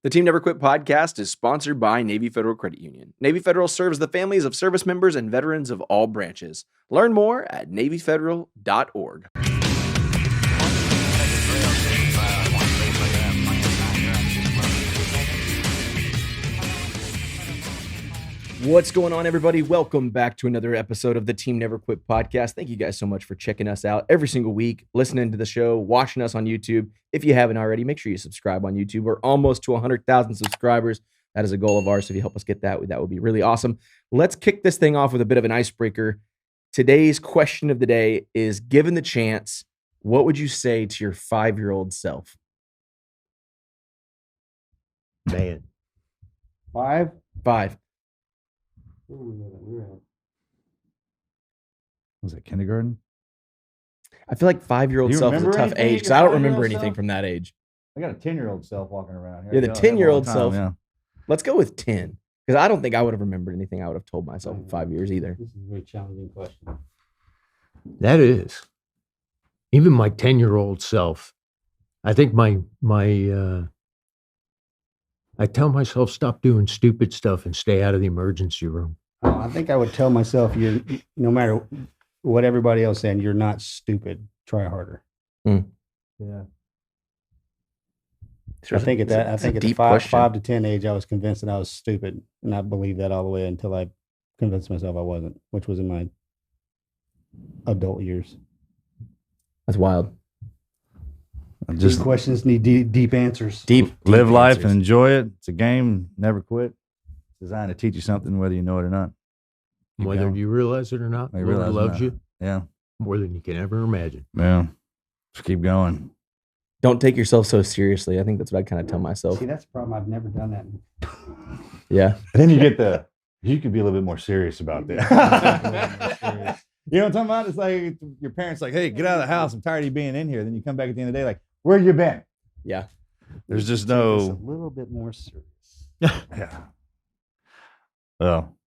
The Team Never Quit podcast is sponsored by Navy Federal Credit Union. Navy Federal serves the families of service members and veterans of all branches. Learn more at NavyFederal.org. What's going on, everybody? Welcome back to another episode of the Team Never Quit podcast. Thank you guys so much for checking us out every single week, listening to the show, watching us on YouTube. If you haven't already, make sure you subscribe on YouTube. We're almost to 100,000 subscribers. That is a goal of ours. So if you help us get that would be really awesome. Let's kick this thing off with a bit of an icebreaker. Today's question of the day is, given the chance, what would you say to your 5-year-old self? Man. Five? Was it kindergarten? I feel like 5-year-old self is a tough age because I don't remember anything from that age. I got a 10-year-old self walking around here. Yeah, the 10-year-old self. Yeah. Let's go with 10 because I don't think I would have remembered anything I would have told myself in 5 years either. This is a very challenging question. That is. Even my 10-year-old self, I think I tell myself, stop doing stupid stuff and stay out of the emergency room. I think I would tell myself, no matter what everybody else saying, you're not stupid. Try harder. Yeah. I think at the 5 to 10 age, I was convinced that I was stupid, and I believed that all the way until I convinced myself I wasn't, which was in my adult years. That's wild. Just deep questions need deep answers. Deep live life answers. and enjoy it. It's a game. Never quit. It's designed to teach you something, whether you know it or not. Whether you realize it or not, You Lord realize it or loves not. you Yeah. more than you can ever imagine. Yeah. Just keep going. Don't take yourself so seriously. I think that's what I kind of tell myself. See, that's the problem. I've never done that. Yeah. And then you get you could be a little bit more serious about that. You know what I'm talking about? It's like your parents like, hey, get out of the house. I'm tired of you being in here. Then you come back at the end of the day like, where you been? Yeah. There's just It's no. a little bit more serious. Yeah. Well,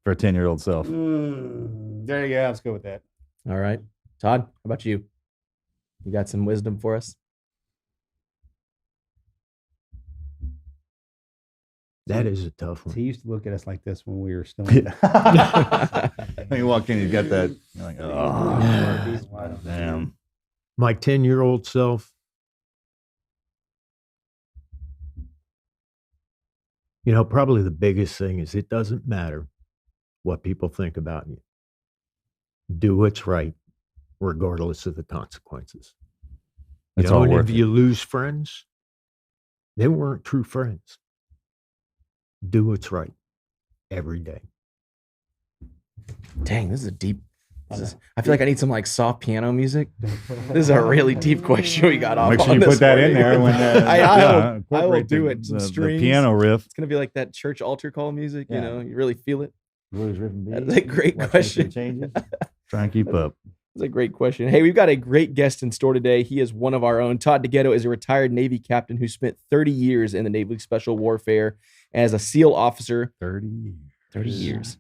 for a 10-year-old self. There you go. Let's go with that. All right. Todd, how about you? You got some wisdom for us? That is a tough one. He used to look at us like this when we were still. When you walk in, you got that. You're like, oh, damn. My 10-year-old self, probably the biggest thing is it doesn't matter what people think about you. Do what's right, regardless of the consequences. It's all and worth if it. you lose friends, they weren't true friends. Do what's right every day. Dang, this is a deep. I feel like I need some like soft piano music. This is a really deep question we got off. Make sure on you this put that in morning. there when I will incorporate do the- it. Some the strings. piano riff. It's gonna be like that church altar call music. Yeah. You know, you really feel it. Blues riff and That's beat. a great Watch question. anything changes. Try and keep up. That's a great question. Hey, we've got a great guest in store today. He is one of our own. TODD DEGHETTO is a retired Navy captain who spent 30 years in the Naval Special Warfare as a SEAL officer. 30 years. 30 years.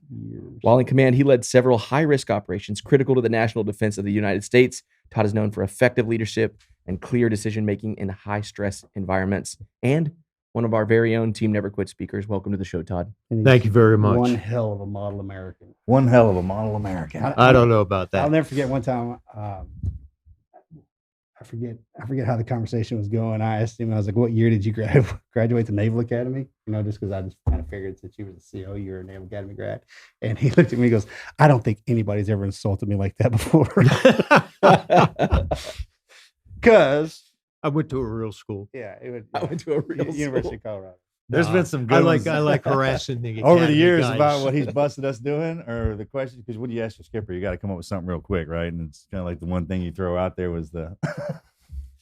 While in command, he led several high-risk operations critical to the national defense of the United States. Todd is known for effective leadership and clear decision-making in high-stress environments. And one of our very own Team Never Quit speakers. Welcome to the show, Todd. Thank you very much. One hell of a model American. One hell of a model American. I don't know about that. I'll never forget one time. I forget how the conversation was going. I asked him, I was like, "What year did you graduate the Naval Academy?" Just because I just kind of figured since you were the CO, you were a Naval Academy grad. And he looked at me and goes, "I don't think anybody's ever insulted me like that before." Because I went to a real school. I went to a real University school. of Colorado. There's been some good ones I like harassing the over the academy years guys. about what he's busted us doing, or the question. Because when you ask your skipper, you got to come up with something real quick, right? And it's kind of like the one thing you throw out there was the.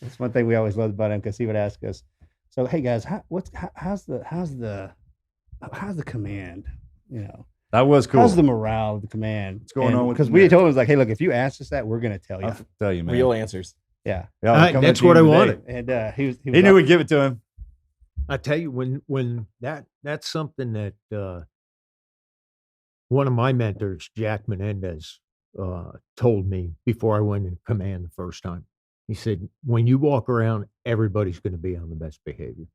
That's one thing we always loved about him because he would ask us, "So, hey guys, how's the command? That was cool. How's the morale of the command? What's going on with Because the we command? told him, it was like, hey, look, if you ask us that, we're going to tell you. I'll tell you, man. Real answers. Yeah. Yeah, coming That's at the what I end of the wanted. day. And he was He knew we'd give it to him. I tell you, when that's something that one of my mentors, Jack Menendez, told me before I went in command the first time. He said, when you walk around, everybody's going to be on the best behavior.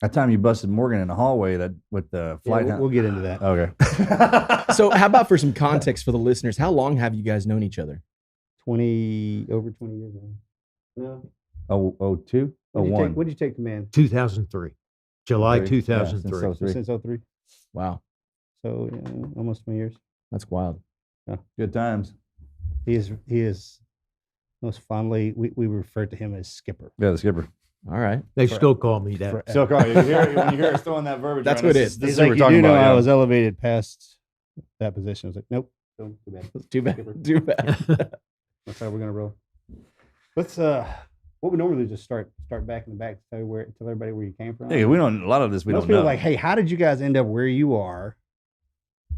That time you busted Morgan in the hallway with the flight. We'll get into that. Okay. So how about for some context for the listeners, how long have you guys known each other? Over 20 years now. No. 02? 01. When did you take command? 2003, July 03. 2003. Yeah, since 03. Since 03. Wow, So almost 20 years. that's wild. Good times. He is most fondly, we refer to him as Skipper. Yeah, the skipper. All right. They still call me that. So Carl, when you hear us throwing that verbiage, That's around, what it this is. This He's is what like, we're you talking do know about. I yeah. was elevated past that position. I was like, nope, too bad. Too bad. Too bad. That's how we're gonna roll. Let's what we normally do is just start back in the back to tell everybody where you came from. Hey, we don't. A lot of this we Most don't people know. are like, hey, how did you guys end up where you are?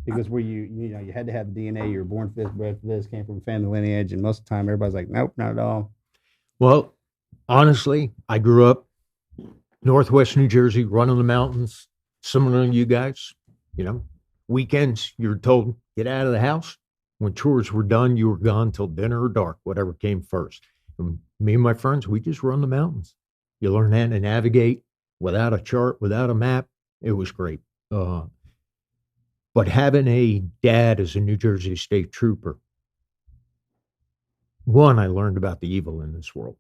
Because where you had to have the DNA, you were born for this, bred for this, came from a family lineage, and most of the time everybody's like, nope, not at all. Well, honestly, I grew up Northwest New Jersey, running the mountains, similar to you guys. Weekends, you're told, get out of the house. When chores were done, you were gone till dinner or dark, whatever came first. And me and my friends, we just run the mountains. You learn how to navigate without a chart, without a map. It was great. But having a dad as a New Jersey State Trooper, one, I learned about the evil in this world.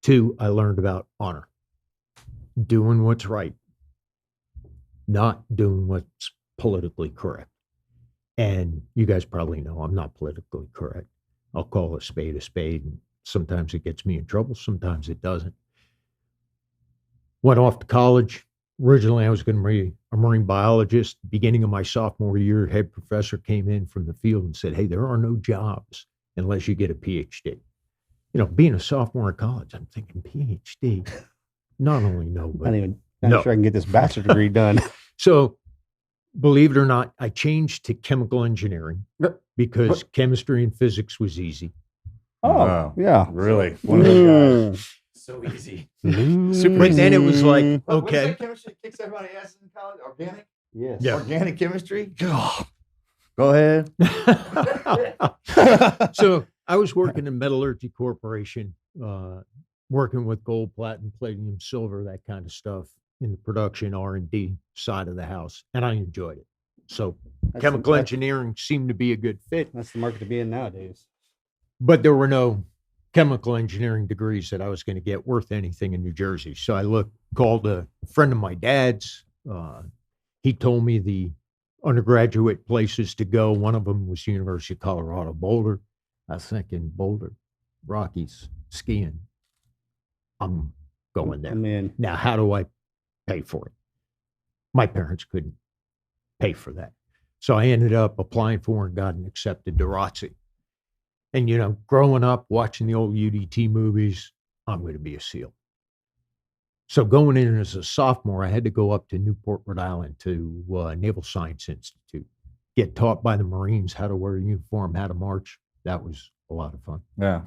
Two, I learned about honor, doing what's right, not doing what's politically correct. And you guys probably know I'm not politically correct. I'll call a spade, and sometimes it gets me in trouble, sometimes it doesn't. Went off to college. Originally, I was going to be a marine biologist. Beginning of my sophomore year, head professor came in from the field and said, hey, there are no jobs unless you get a PhD. Being a sophomore in college, I'm thinking PhD. Not only no, but Not sure I can get this bachelor's degree done. So, believe it or not, I changed to chemical engineering because chemistry and physics was easy. Wow. Yeah. Really? One of those guys. So easy. Super. But then it was like, What's okay. that chemistry kicks everybody ass in college? Organic? Yes. Yeah. Organic chemistry? Go ahead. So I was working in Metallurgy Corporation, working with gold, platinum, palladium, silver, that kind of stuff in the production R&D side of the house, and I enjoyed it. So chemical engineering seemed to be a good fit, That's the market to be in nowadays. but there were no chemical engineering degrees that I was going to get worth anything in New Jersey. So I called a friend of my dad's. He told me the undergraduate places to go. One of them was University of Colorado, Boulder. I was thinking Boulder, Rockies, skiing. I'm going there. I'm in. Now, how do I pay for it? My parents couldn't pay for that. So I ended up applying for and got accepted to ROTC. And, growing up, watching the old UDT movies, I'm going to be a SEAL. So going in as a sophomore, I had to go up to Newport, Rhode Island to Naval Science Institute, get taught by the Marines how to wear a uniform, how to march. That was a lot of fun. Yeah.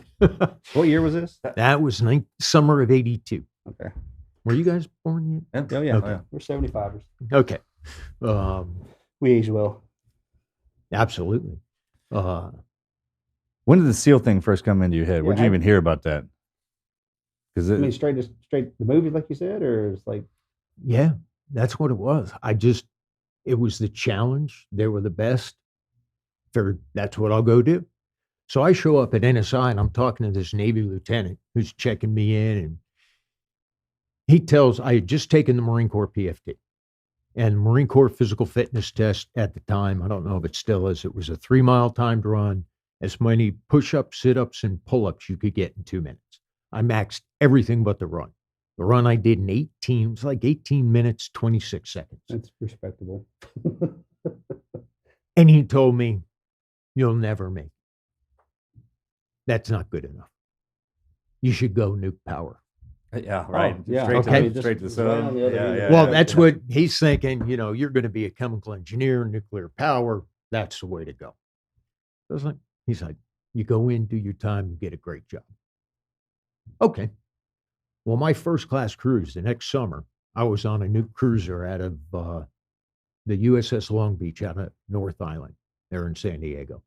What year was this? That was summer of 82. Okay. Were you guys born yet? Oh, yeah. Okay. We're 75ers. Okay. We age well. Absolutely. When did the SEAL thing first come into your head? Where'd you even hear about that? Because I mean, straight the movies, like you said, or it's like, Yeah, that's what it was. It was the challenge. They were the best. Figured that's what I'll go do. So I show up at NSI and I'm talking to this Navy lieutenant who's checking me in. And I had just taken the Marine Corps PFT and Marine Corps physical fitness test at the time. I don't know if it still is. It was a 3-mile timed run, as many push-ups, sit-ups, and pull-ups you could get in 2 minutes. I maxed everything but the run. The run I did in 18, it was like 18 minutes, 26 seconds. that's respectable. And he told me, you'll never make it. That's not good enough. You should go nuke power. Yeah, right. yeah. Straight, Okay. straight to the Right on sun. the other end of it. Well, that's what he's thinking. You're going to be a chemical engineer, nuclear power. That's the way to go. He's like, you go in, do your time, you get a great job. Okay. Well, my first class cruise the next summer, I was on a nuke cruiser out of the USS Long Beach out of North Island there in San Diego.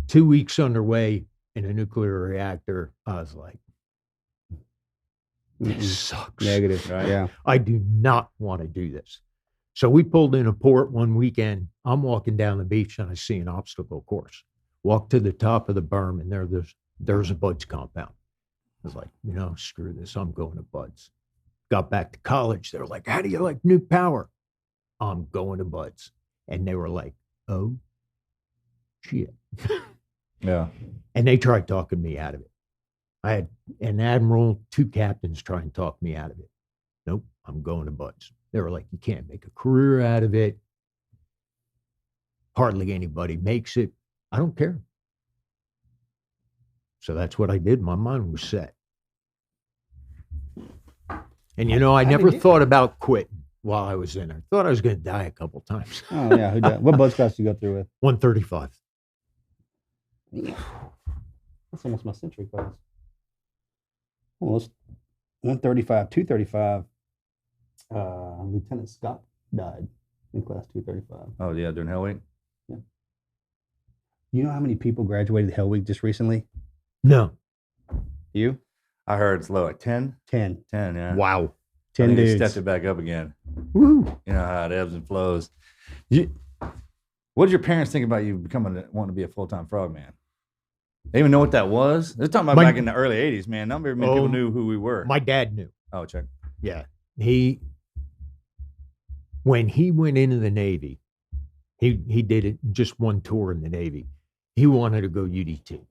2 weeks underway in a nuclear reactor. I was like, This sucks. Negative. Right. Yeah. I do not want to do this. So we pulled in a port one weekend. I'm walking down the beach and I see an obstacle course. Walk to the top of the berm and there's a Bud's compound. I was like, screw this. I'm going to Bud's. Got back to college. They're like, how do you like New Power? I'm going to Bud's. And they were like, oh, shit. Yeah. And they tried talking me out of it. I had an admiral, 2 captains try and talk me out of it. Nope, I'm going to Bud's. They were like, you can't make a career out of it. Hardly anybody makes it. I don't care. So that's what I did. My mind was set. And I never thought about quitting while I was in there. Thought I was going to die a couple times. Oh yeah. Who does? What Bud's class did you go through with? 135. That's almost my century class. Well, it's 135, 235. Lieutenant Scott died in class 235. Oh yeah, during Hell Week. Yeah. You know how many people graduated Hell Week just recently? No. You? I heard it's low at 10. 10. 10, yeah. Wow. 10 I think they dudes. stepped it back up again. Woo. You know how it ebbs and flows. What did your parents think about you wanting to be a full-time frogman? They even know what that was? They're talking about back in the early 80s, man. Not very many people knew who we were. My dad knew. Oh, check. Yeah. When he went into the Navy, he did it just one tour in the Navy. He wanted to go UDT.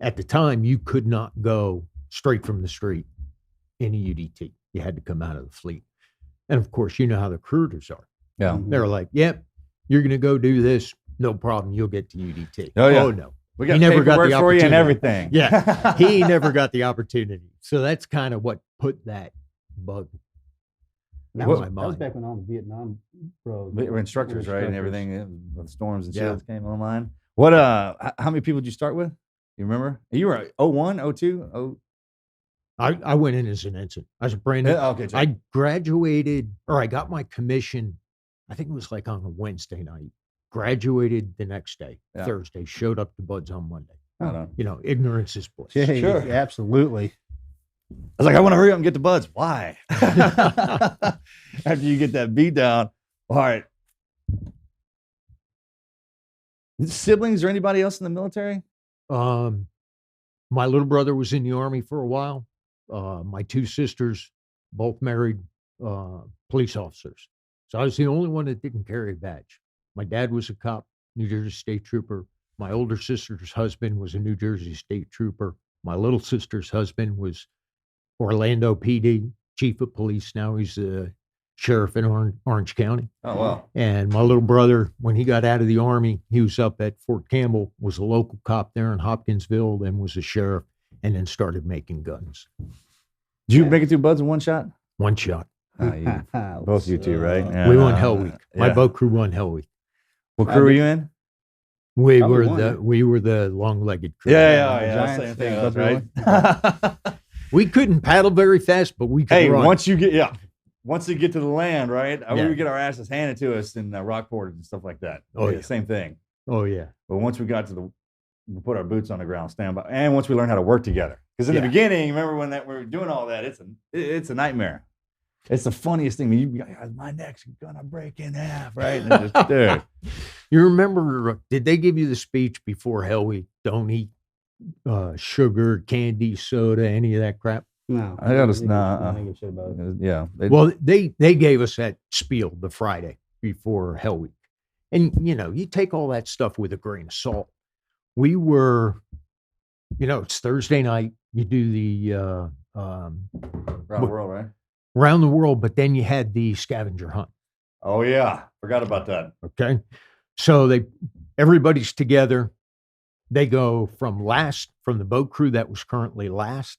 At the time, you could not go straight from the street in a UDT. You had to come out of the fleet. And of course, you know how the recruiters are. Yeah. They're like, yep, you're going to go do this. No problem. You'll get to UDT. Oh, yeah. Oh, no. We got He never got paperwork the for you and opportunity. everything. Yeah. He never got the opportunity. So that's kind of what put that bug That in was, my that was mind. back when all the Vietnam bros We were instructors, right? And instructors. everything, the storms and shit Yeah. that came online. What, how many people did you start with? You remember? You were 01, 02? I went in as an ensign. I was a brand new. Okay, check. I graduated, or I got my commission, I think it was like on a Wednesday night. Graduated the next day, Yeah. Thursday, showed up to Bud's on Monday. I don't know. Ignorance is bliss. Yeah, Sure. absolutely. I was like, I want to hurry up and get to Bud's. Why? After you get that beat down. All right. Siblings or anybody else in the military? My little brother was in the Army for a while. My 2 sisters, both married police officers. So I was the only one that didn't carry a badge. My dad was a cop, New Jersey State Trooper. My older sister's husband was a New Jersey State Trooper. My little sister's husband was Orlando PD, chief of police. Now he's the sheriff in Orange County. Oh, wow. And my little brother, when he got out of the Army, he was up at Fort Campbell, was a local cop there in Hopkinsville, then was a sheriff, and then started making guns. Did you make it through Bud's in one shot? One shot. Both you two, right? Yeah. We won Hell Week. My Yeah. boat crew won Hell Week. What crew were you in? We Probably were won. the long-legged crew. Yeah. Giants Same thing, thing, Bud's right? We couldn't paddle very fast, but we could Hey, run. once you get to the land, right? Yeah. We get our asses handed to us in Rockport and stuff like that. Oh, yeah. Same thing. Oh yeah. But once we got to we put our boots on the ground, stand by, and once we learned how to work together, because in the Yeah. beginning, remember when we were doing all that? It's a nightmare. It's the funniest thing. My neck's gonna break in half, right? And just, dude. You remember? Did they give you the speech before Hell Week? Don't eat sugar, candy, soda, any of that crap. No. I gotta- think nah, I don't give a shit about it. Yeah. Well, they gave us that spiel the Friday before Hell Week. And, you take all that stuff with a grain of salt. We were, it's Thursday night. You do the Around the world, right? around the world, but then you had the scavenger hunt. Oh yeah, forgot about that. Okay. So everybody's together. They go from the boat crew that was currently last.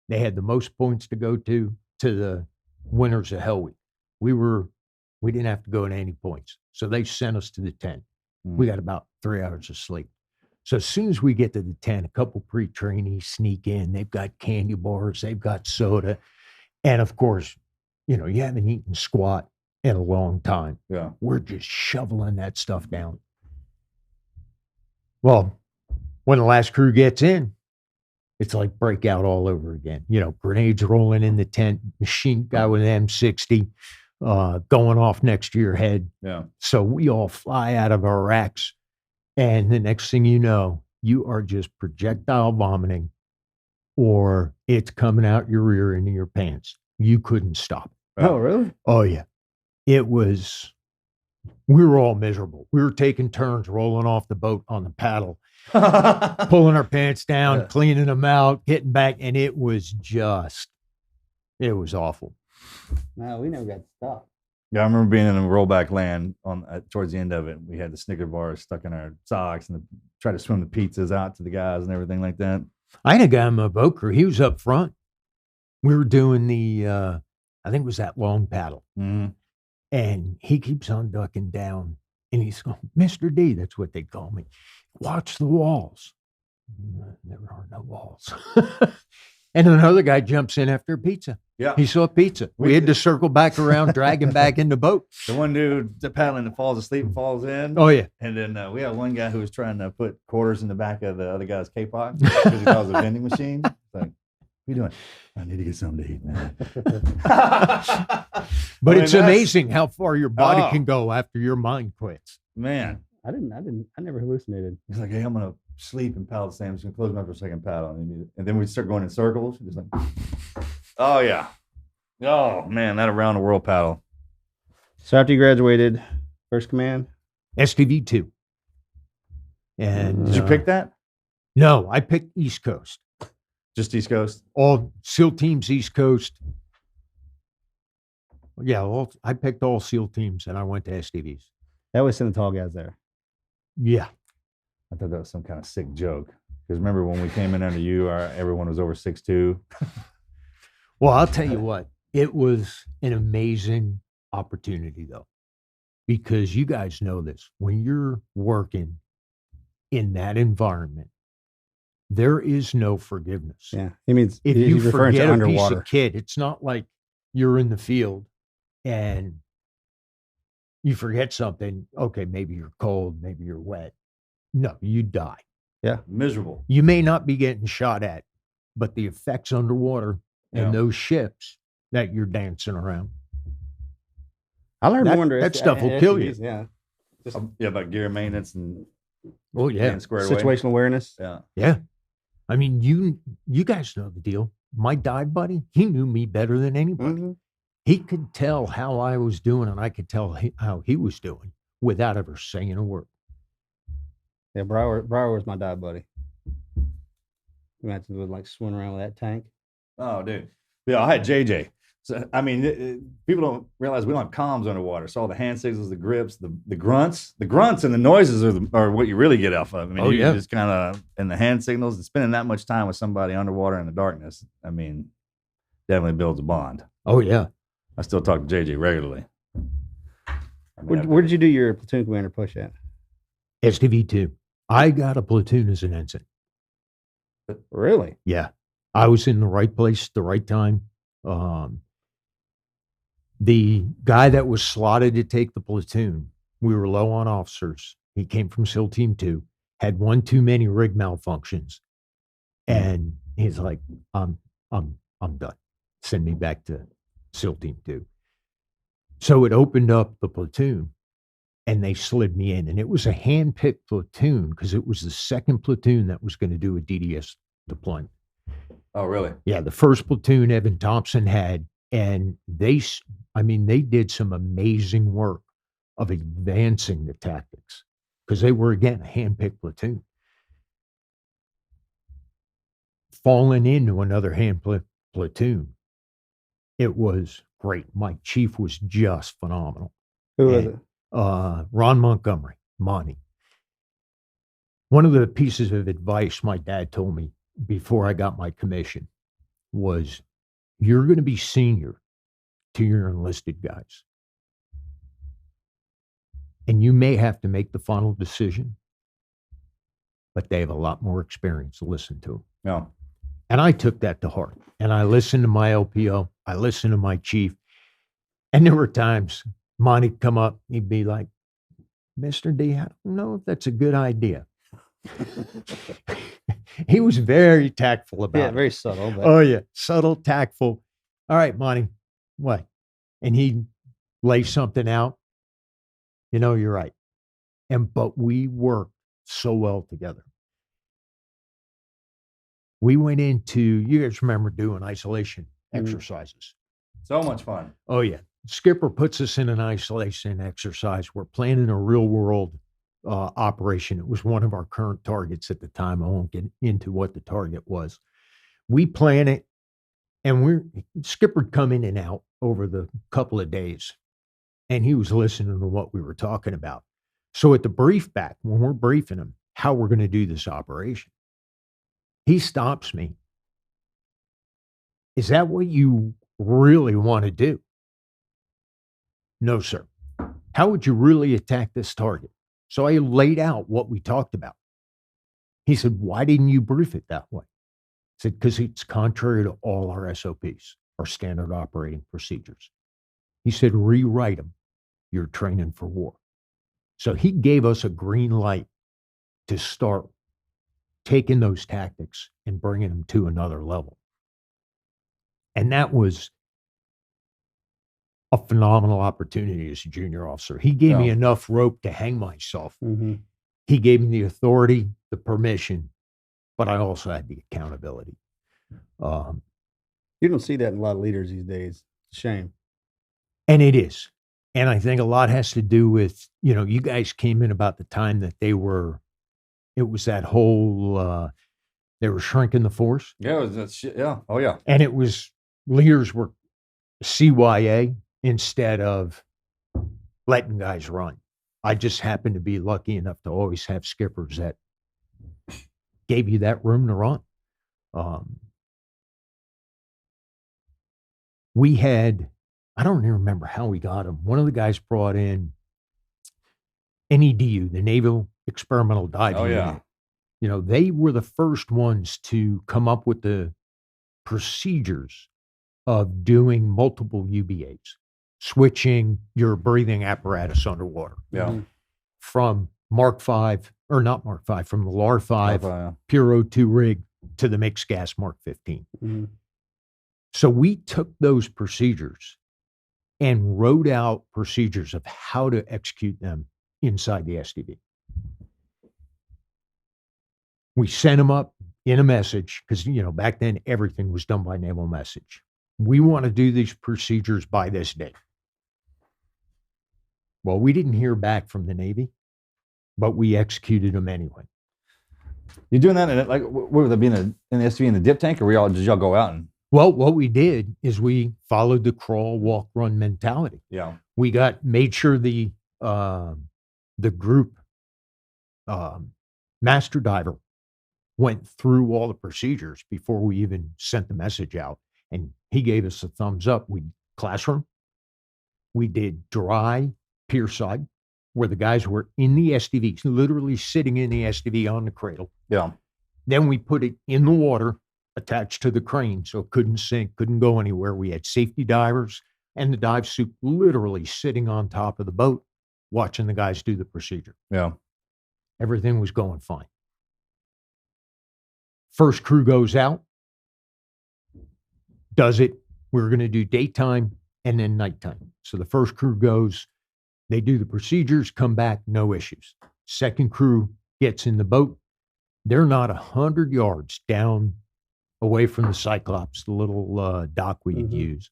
They had the most points to go to the winners of Hell Week. We didn't have to go in any points. So they sent us to the tent. We got about 3 hours of sleep. So as soon as we get to the tent, a couple pre-trainees sneak in. They've got candy bars. They've got soda. And of course, you haven't eaten squat in a long time. Yeah. We're just shoveling that stuff down. Well, when the last crew gets in, it's like breakout all over again. You know, grenades rolling in the tent, machine guy with an M60 going off next to your head. Yeah. So we all fly out of our racks. And the next thing you know, you are just projectile vomiting or it's coming out your rear into your pants. You couldn't stop. Oh, really? Oh, yeah. It was, we were all miserable. We were taking turns rolling off the boat on the paddle, pulling our pants down, Yeah. cleaning them out, getting back. And it was awful. No, we never got stopped. Yeah, I remember being in a rollback land towards the end of it. We had the Snicker bars stuck in our socks and try to swim the pizzas out to the guys and everything like that. I had a guy in my boat crew. He was up front. We were doing the, I think it was that long paddle. Mm-hmm. And he keeps on ducking down. And he's going, Mr. D, that's what they call me. Watch the walls. There are no walls. And another guy jumps in after a pizza. Yeah. He saw pizza. We had to circle back around, drag him back in the boat. The one dude paddling that falls asleep and falls in. Oh, yeah. And then we had one guy who was trying to put quarters in the back of the other guy's K-pop because he calls it a vending machine. It's like, what are you doing? I need to get something to eat, man. But I mean, it's amazing how far your body Oh. can go after your mind quits. Man. I never hallucinated. He's like, hey, I'm going to sleep and paddle the same. I'm just going to close my eyes for a second paddle. And then we start going in circles. Just like, oh, yeah. Oh, man, that around the world paddle. So after you graduated, first command? STV 2. And Did you pick that? No, I picked East Coast. Just East Coast? All SEAL teams, East Coast. Yeah, I picked all SEAL teams and I went to STVs. That was send the tall guys there. Yeah. I thought that was some kind of sick joke. Because remember when we came in under you, everyone was over 6'2". Well, I'll tell you what, it was an amazing opportunity though, because you guys know this. When you're working in that environment, there is no forgiveness. Yeah. He means If he's you referring to forget a piece underwater. of kit, it's not like you're in the field and you forget something. Okay, maybe you're cold, maybe you're wet. No, you die. Yeah. Miserable. You may not be getting shot at, but the effects underwater and Yeah. those ships that you're dancing around. I learned That- more under that stuff will kill you. STVs, Yeah. Just Yeah, about gear maintenance and Oh yeah. getting squared away. situational awareness. Yeah. Yeah. I mean, you guys know the deal. My dive buddy, he knew me better than anybody. Mhm. He could tell how I was doing and I could tell how he was doing without ever saying a word. Yeah, Brower was my dive buddy. Imagine would like swimming around with that tank. Oh, dude. Yeah, I had JJ. So, I mean, people don't realize we don't have comms underwater. So all the hand signals, the grips, the grunts and the noises are what you really get off of. I mean, Oh, you yeah. just kind of, and the hand signals, and spending that much time with somebody underwater in the darkness, I mean, definitely builds a bond. Oh yeah. I still talk to JJ regularly. I mean, Where did you do your platoon commander push at? STV2. I got a platoon as an ensign. Really? Yeah. I was in the right place at the right time. The guy that was slotted to take the platoon, we were low on officers. He came from SEAL Team 2, had one too many rig malfunctions. And he's like, I'm done. Send me back to SEAL Team 2. So it opened up the platoon and they slid me in. And it was a hand-picked platoon because it was the second platoon that was going to do a DDS deployment. oh, really? Yeah, the first platoon Evan Thompson had, and they did some amazing work of advancing the tactics because they were, again, a hand-picked platoon. Falling into another platoon, it was great. My chief was just phenomenal. Who was And, it? Ron Montgomery, Monty. One of the pieces of advice my dad told me before I got my commission was, you're going to be senior to your enlisted guys. And you may have to make the final decision, but they have a lot more experience to listen to them. No. And I took that to heart. And I listened to my LPO. I listened to my chief. And there were times Monty'd come up, he'd be like, Mr. D, I don't know if that's a good idea. He was very tactful about Yeah, it. very subtle. But Oh yeah, subtle, tactful. All right, Monty, what? And he lays something out. You know, you're right. But we worked so well together. We went into, you guys remember doing isolation exercises. So much fun. Oh yeah. Skipper puts us in an isolation exercise. We're planning a real world operation. It was one of our current targets at the time. I won't get into what the target was. We plan it, and Skipper'd come in and out over the couple of days, and he was listening to what we were talking about. So at the brief back, when we're briefing him how we're going to do this operation, he stops me. Is that what you really want to do? No, sir. How would you really attack this target? So I laid out what we talked about. He said, why didn't you brief it that way? I said, because it's contrary to all our SOPs, our standard operating procedures. He said, rewrite them. You're training for war. So he gave us a green light to start taking those tactics and bringing them to another level. And that was a phenomenal opportunity as a junior officer. He gave me enough rope to hang myself. mm-hmm. He gave me the authority, the permission, but I also had the accountability. You don't see that in a lot of leaders these days. It's a shame. And it is. And I think a lot has to do with, you guys came in about the time that it was that whole, they were shrinking the force. Yeah, it was that shit. Yeah. Oh, yeah. And it was, leaders were CYA instead of letting guys run. I just happened to be lucky enough to always have skippers that gave you that room to run. We had, I don't even remember how we got them. One of the guys brought in NEDU, the Naval Experimental Diving Unit. They were the first ones to come up with the procedures of doing multiple UBAs, switching your breathing apparatus underwater. Yeah. From Mark V, or not Mark V, from the LAR 5 Pure O2 rig to the mixed gas Mark 15. Mm-hmm. So we took those procedures and wrote out procedures of how to execute them inside the SDV. We sent them up in a message because, back then everything was done by naval message. We want to do these procedures by this date. Well, we didn't hear back from the Navy, but we executed them anyway. You doing that in what would that be in the SUV in the dip tank, or did y'all go out and? Well, what we did is we followed the crawl, walk, run mentality. Yeah. We made sure the group master diver went through all the procedures before we even sent the message out. And he gave us a thumbs up. We classroom. We did dry pier side, where the guys were in the SDV, literally sitting in the SDV on the cradle. Yeah. Then we put it in the water, attached to the crane, so it couldn't sink, couldn't go anywhere. We had safety divers and the dive suit literally sitting on top of the boat, watching the guys do the procedure. Yeah. Everything was going fine. First crew goes out, does it. We're going to do daytime and then nighttime. So the first crew goes, they do the procedures, come back, no issues. Second crew gets in the boat. They're not 100 yards down away from the Cyclops, the little dock we had used.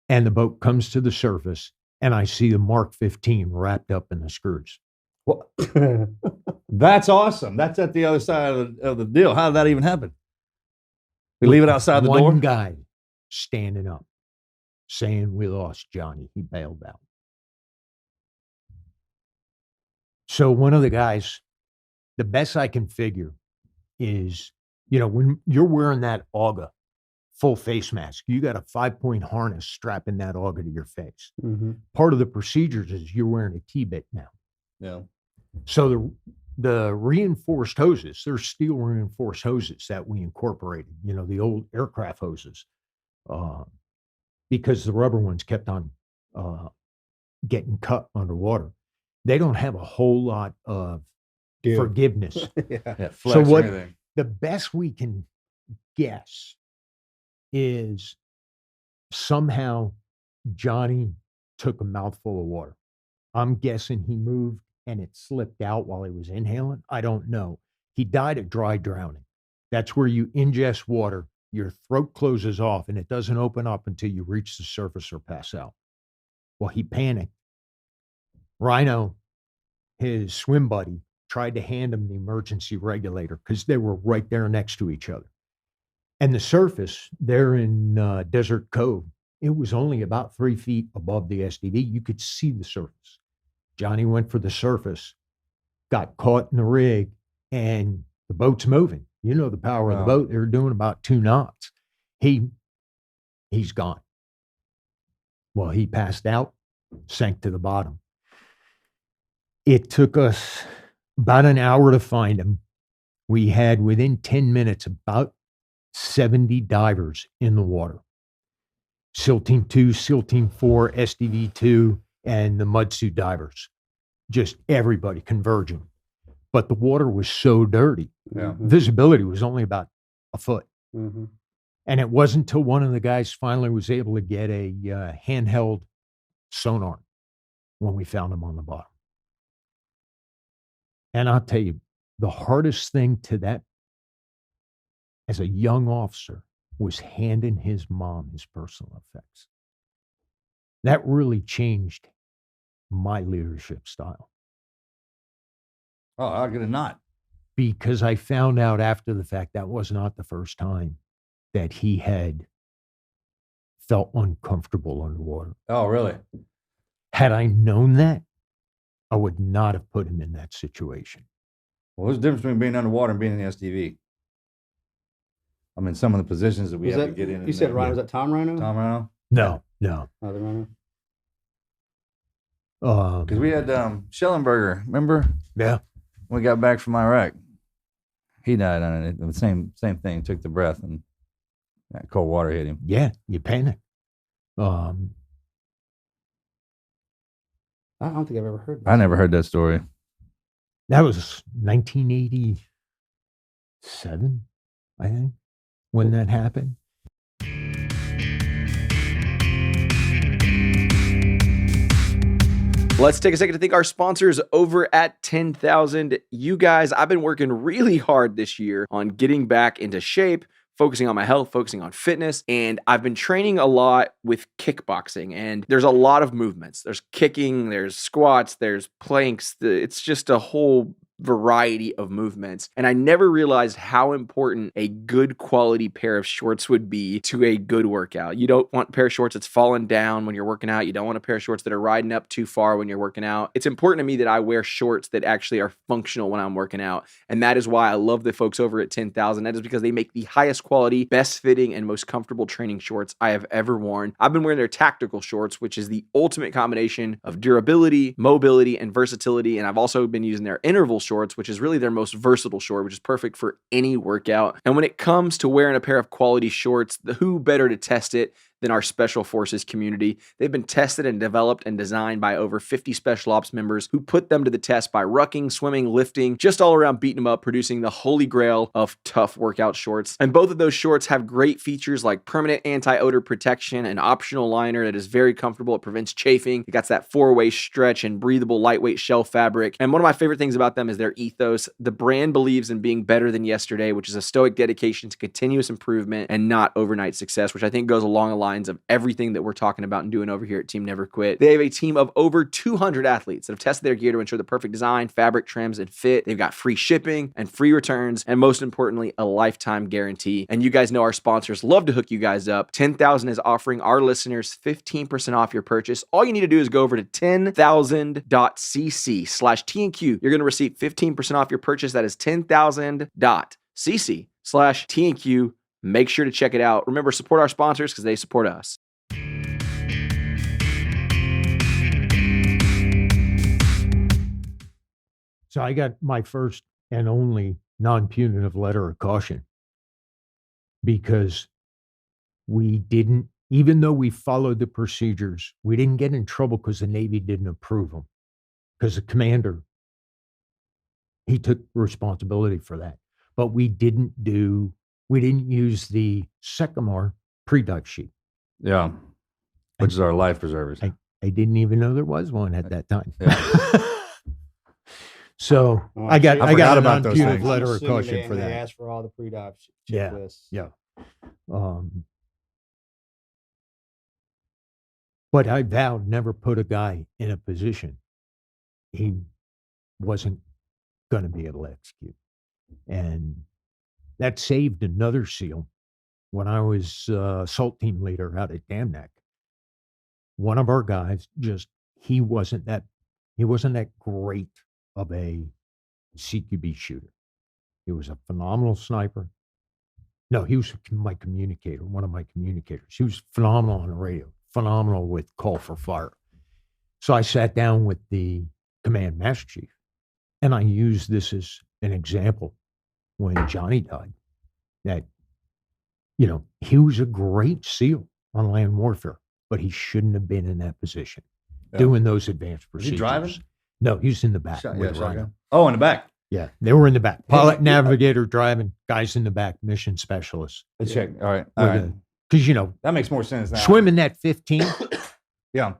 And the boat comes to the surface, and I see the Mark 15 wrapped up in the screws. Well, that's awesome. That's at the other side of the deal. How did that even happen? We leave it outside the door? One guy standing up saying, we lost Johnny. He bailed out. So one of the guys, the best I can figure is, when you're wearing that auger, full face mask, you got a 5-point harness strapping that auger to your face. Mm-hmm. Part of the procedures is you're wearing a T-bit now. Yeah. So the reinforced hoses, there's steel reinforced hoses that we incorporated, the old aircraft hoses, because the rubber ones kept on getting cut underwater. They don't have a whole lot of forgiveness. Yeah. So The best we can guess is somehow Johnny took a mouthful of water. I'm guessing he moved and it slipped out while he was inhaling. I don't know. He died of dry drowning. That's where you ingest water, your throat closes off, and it doesn't open up until you reach the surface or pass out. Well, he panicked. Rhino, his swim buddy, tried to hand him the emergency regulator because they were right there next to each other. And the surface there in Desert Cove, it was only about 3 feet above the SDV. You could see the surface. Johnny went for the surface, got caught in the rig, and the boat's moving. You know the power of the boat. They were doing about 2 knots. He's gone. Well, he passed out, sank to the bottom. It took us about an hour to find him. We had, within 10 minutes, about 70 divers in the water. SEAL Team 2, SEAL Team 4, SDV 2, and the mud suit divers. Just everybody converging. But the water was so dirty. Yeah. Visibility was only about a foot. Mm-hmm. And it wasn't until one of the guys finally was able to get a handheld sonar when we found him on the bottom. And I'll tell you, the hardest thing to that as a young officer was handing his mom his personal effects. That really changed my leadership style. Oh, how could it not? Because I found out after the fact that was not the first time that he had felt uncomfortable underwater. Oh, really? Had I known that, I would not have put him in that situation. Well, what's the difference between being underwater and being in the SDV? I mean, some of the positions that we have to get in. You said Rhino, was that Tom Rhino? Tom Rhino? No. Other Rhino? Because we had Schellenberger, remember? Yeah. When we got back from Iraq. He died on it. The same thing. Took the breath and that cold water hit him. Yeah, you panic. I don't think I've ever heard that. I never heard that story. That was 1987, I think, when that happened. Let's take a second to thank our sponsors over at 10,000. You guys, I've been working really hard this year on getting back into shape, focusing on my health, focusing on fitness, and I've been training a lot with kickboxing, and there's a lot of movements. There's kicking, there's squats, there's planks. It's just a whole variety of movements. And I never realized how important a good quality pair of shorts would be to a good workout. You don't want a pair of shorts that's falling down when you're working out. You don't want a pair of shorts that are riding up too far when you're working out. It's important to me that I wear shorts that actually are functional when I'm working out. And that is why I love the folks over at 10,000. That is because they make the highest quality, best fitting, and most comfortable training shorts I have ever worn. I've been wearing their tactical shorts, which is the ultimate combination of durability, mobility, and versatility. And I've also been using their interval shorts, which is really their most versatile short, which is perfect for any workout. And when it comes to wearing a pair of quality shorts, who better to test it than our Special Forces community? They've been tested and developed and designed by over 50 Special Ops members who put them to the test by rucking, swimming, lifting, just all around beating them up, producing the holy grail of tough workout shorts. And both of those shorts have great features like permanent anti-odor protection, an optional liner that is very comfortable. It prevents chafing. It got that 4-way stretch and breathable lightweight shell fabric. And one of my favorite things about them is their ethos. The brand believes in being better than yesterday, which is a stoic dedication to continuous improvement and not overnight success, which I think goes along the lines of everything that we're talking about and doing over here at Team Never Quit. They have a team of over 200 athletes that have tested their gear to ensure the perfect design, fabric, trims, and fit. They've got free shipping and free returns, and most importantly, a lifetime guarantee. And you guys know our sponsors love to hook you guys up. 10,000 is offering our listeners 15% off your purchase. All you need to do is go over to 10,000.cc/TNQ. You're going to receive 15% off your purchase. That is 10,000.cc/TNQ. Make sure to check it out. Remember, support our sponsors because they support us. So I got my first and only non-punitive letter of caution because we didn't, even though we followed the procedures, we didn't get in trouble because the Navy didn't approve them. Because the commander, he took responsibility for that. but we didn't use the Sycamore pre-dive sheet. Yeah. Which is our life preservers. I didn't even know there was one at that time. Yeah. So Oh, I got forgot an about those unpunitive things. letter of Assuming caution for they that. asked for all the pre-dive Yeah. checklists. Yeah. But I vowed never put a guy in a position he wasn't going to be able to execute. And that saved another SEAL. When I was assault team leader out at Dam Neck, one of our guys he wasn't that great of a CQB shooter. He was a phenomenal sniper. No, he was my communicator, one of my communicators. He was phenomenal on the radio, phenomenal with call for fire. So I sat down with the command master chief, and I used this as an example when Johnny died, that, he was a great SEAL on land warfare, but he shouldn't have been in that position doing those advanced Was procedures. he driving? No, he was in the back. with Rhino. Shotgun. Oh, in the back. Yeah, they were in the back. Pilot, navigator, driving, guys in the back, mission specialists. Let's check. All right. All right. Because, That makes more sense now. swimming that 15 Yeah.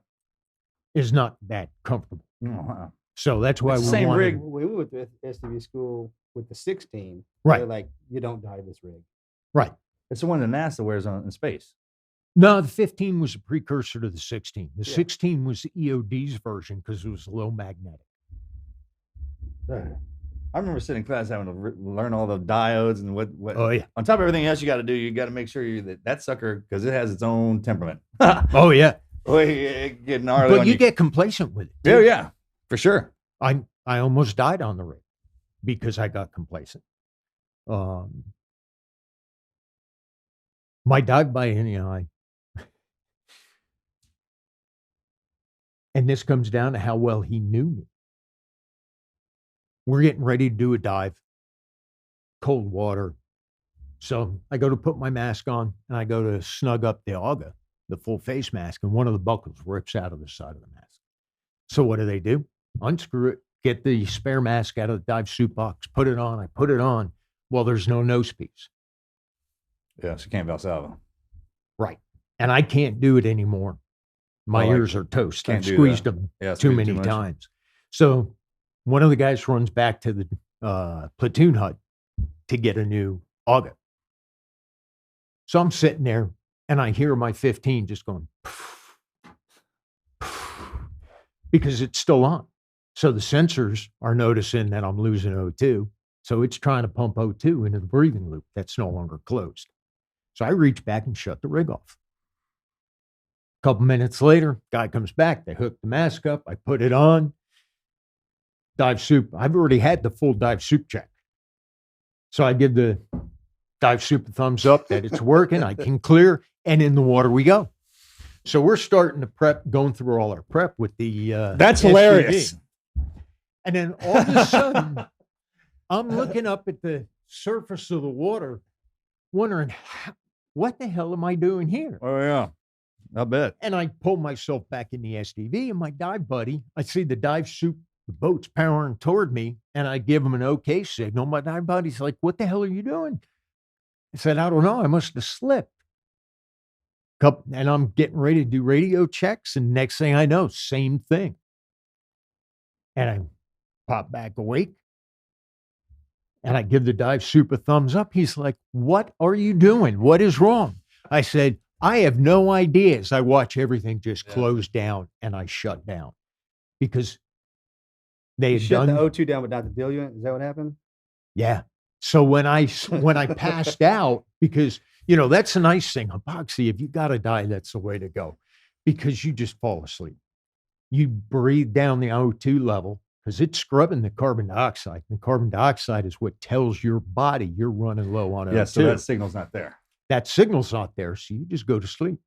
is not that comfortable. Uh-huh. So that's why It's we the same wanted, rig. When we went to SDV school with the 16, Right. they're like, you don't dive this rig. Right. It's the one that NASA wears on in space. No, the 15 was a precursor to the 16. The Yeah. 16 was the EOD's version because it was low magnetic. I remember sitting in class having to learn all the diodes and what. Oh, yeah. On top of everything else you got to do, you got to make sure that sucker, because it has its own temperament. Oh, yeah. Get gnarly But on you get complacent with it. Yeah, too. yeah, for sure. I almost died on the rig because I got complacent. My dive by NEI, and this comes down to how well he knew me. We're getting ready to do a dive, cold water. So I go to put my mask on and I go to snug up the AGA, the full face mask, and one of the buckles rips out of the side of the mask. So what do? Unscrew it, get the spare mask out of the dive suit box, put it on. I put it on. Well, there's no nose piece. Yeah, so you can't Valsalva. Right. And I can't do it anymore. My Oh, ears are toast. can't I've do squeezed that. them Yeah, too squeeze many much. times. So one of the guys runs back to the platoon hut to get a new AGA. So I'm sitting there and I hear my 15 just going because it's still on. So the sensors are noticing that I'm losing O2. So it's trying to pump O2 into the breathing loop that's no longer closed. So I reach back and shut the rig off. A couple minutes later, guy comes back. They hook the mask up. I put it on. Dive soup. I've already had the full dive soup check. So I give the dive soup a thumbs up that it's working. I can clear, and in the water we go. So we're starting to prep, going through all our prep with the That's SUV. hilarious. And then all of a sudden, I'm looking up at the surface of the water, wondering, what the hell am I doing here? Oh, yeah. I bet. And I pull myself back in the SDV, and my dive buddy, I see the dive suit, the boat's powering toward me, and I give him an okay signal. My dive buddy's like, what the hell are you doing? I said, I don't know. I must have slipped. And I'm getting ready to do radio checks, and next thing I know, same thing. And I pop back awake, and I give the dive soup a thumbs up. He's like, what are you doing? What is wrong? I said, I have no idea. As I watch everything just close down, and I shut down because they You had shut done the O2 down without the diluent. Is that what happened? Yeah. So when I passed out, because that's a nice thing. Epoxy, if you got to die, that's the way to go, because you just fall asleep. You breathe down the O2 level because it's scrubbing the carbon dioxide. The carbon dioxide is what tells your body you're running low on O2. Yeah, so that signal's not there. That signal's not there, so you just go to sleep.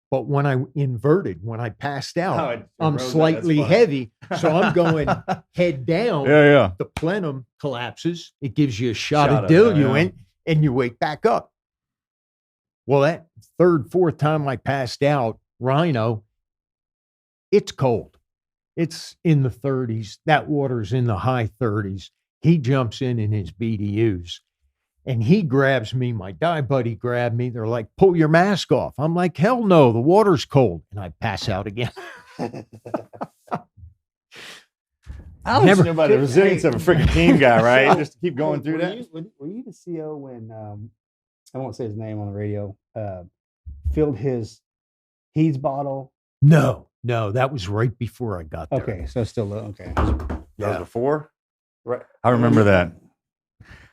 But when I inverted, when I passed out, it I'm rose up. slightly That's funny. heavy, so I'm going head down. Yeah. The plenum collapses. It gives you a shot Shot of of it, diluent, and you wake back up. Well, that third, fourth time I passed out, Rhino, it's cold. It's in the 30s. That water's in the high 30s. He jumps in his BDUs. And he grabs me, my dive buddy grabbed me. They're like, pull your mask off. I'm like, hell no, the water's cold. And I pass out again. I don't know about the resilience of a freaking team guy, right? Just to keep going through that. Were you the CO when I won't say his name on the radio? Filled his Heeds bottle. No, that was right before I got there. Okay, so still okay. That was before, right? I remember that.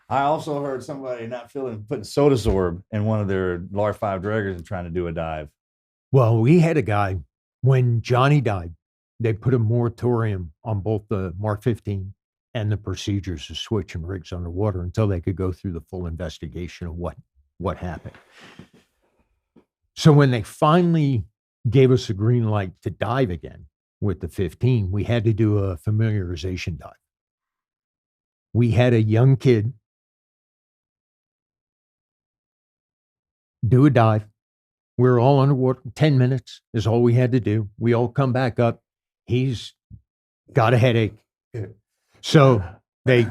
I also heard somebody not putting soda sorb in one of their LAR-5 draggers and trying to do a dive. Well, we had a guy when Johnny died. They put a moratorium on both the Mark 15 and the procedures of switching rigs underwater until they could go through the full investigation of what happened. So when they finally gave us a green light to dive again with the 15, we had to do a familiarization dive. We had a young kid do a dive. We were all underwater. 10 minutes is all we had to do. We all come back up. He's got a headache. So they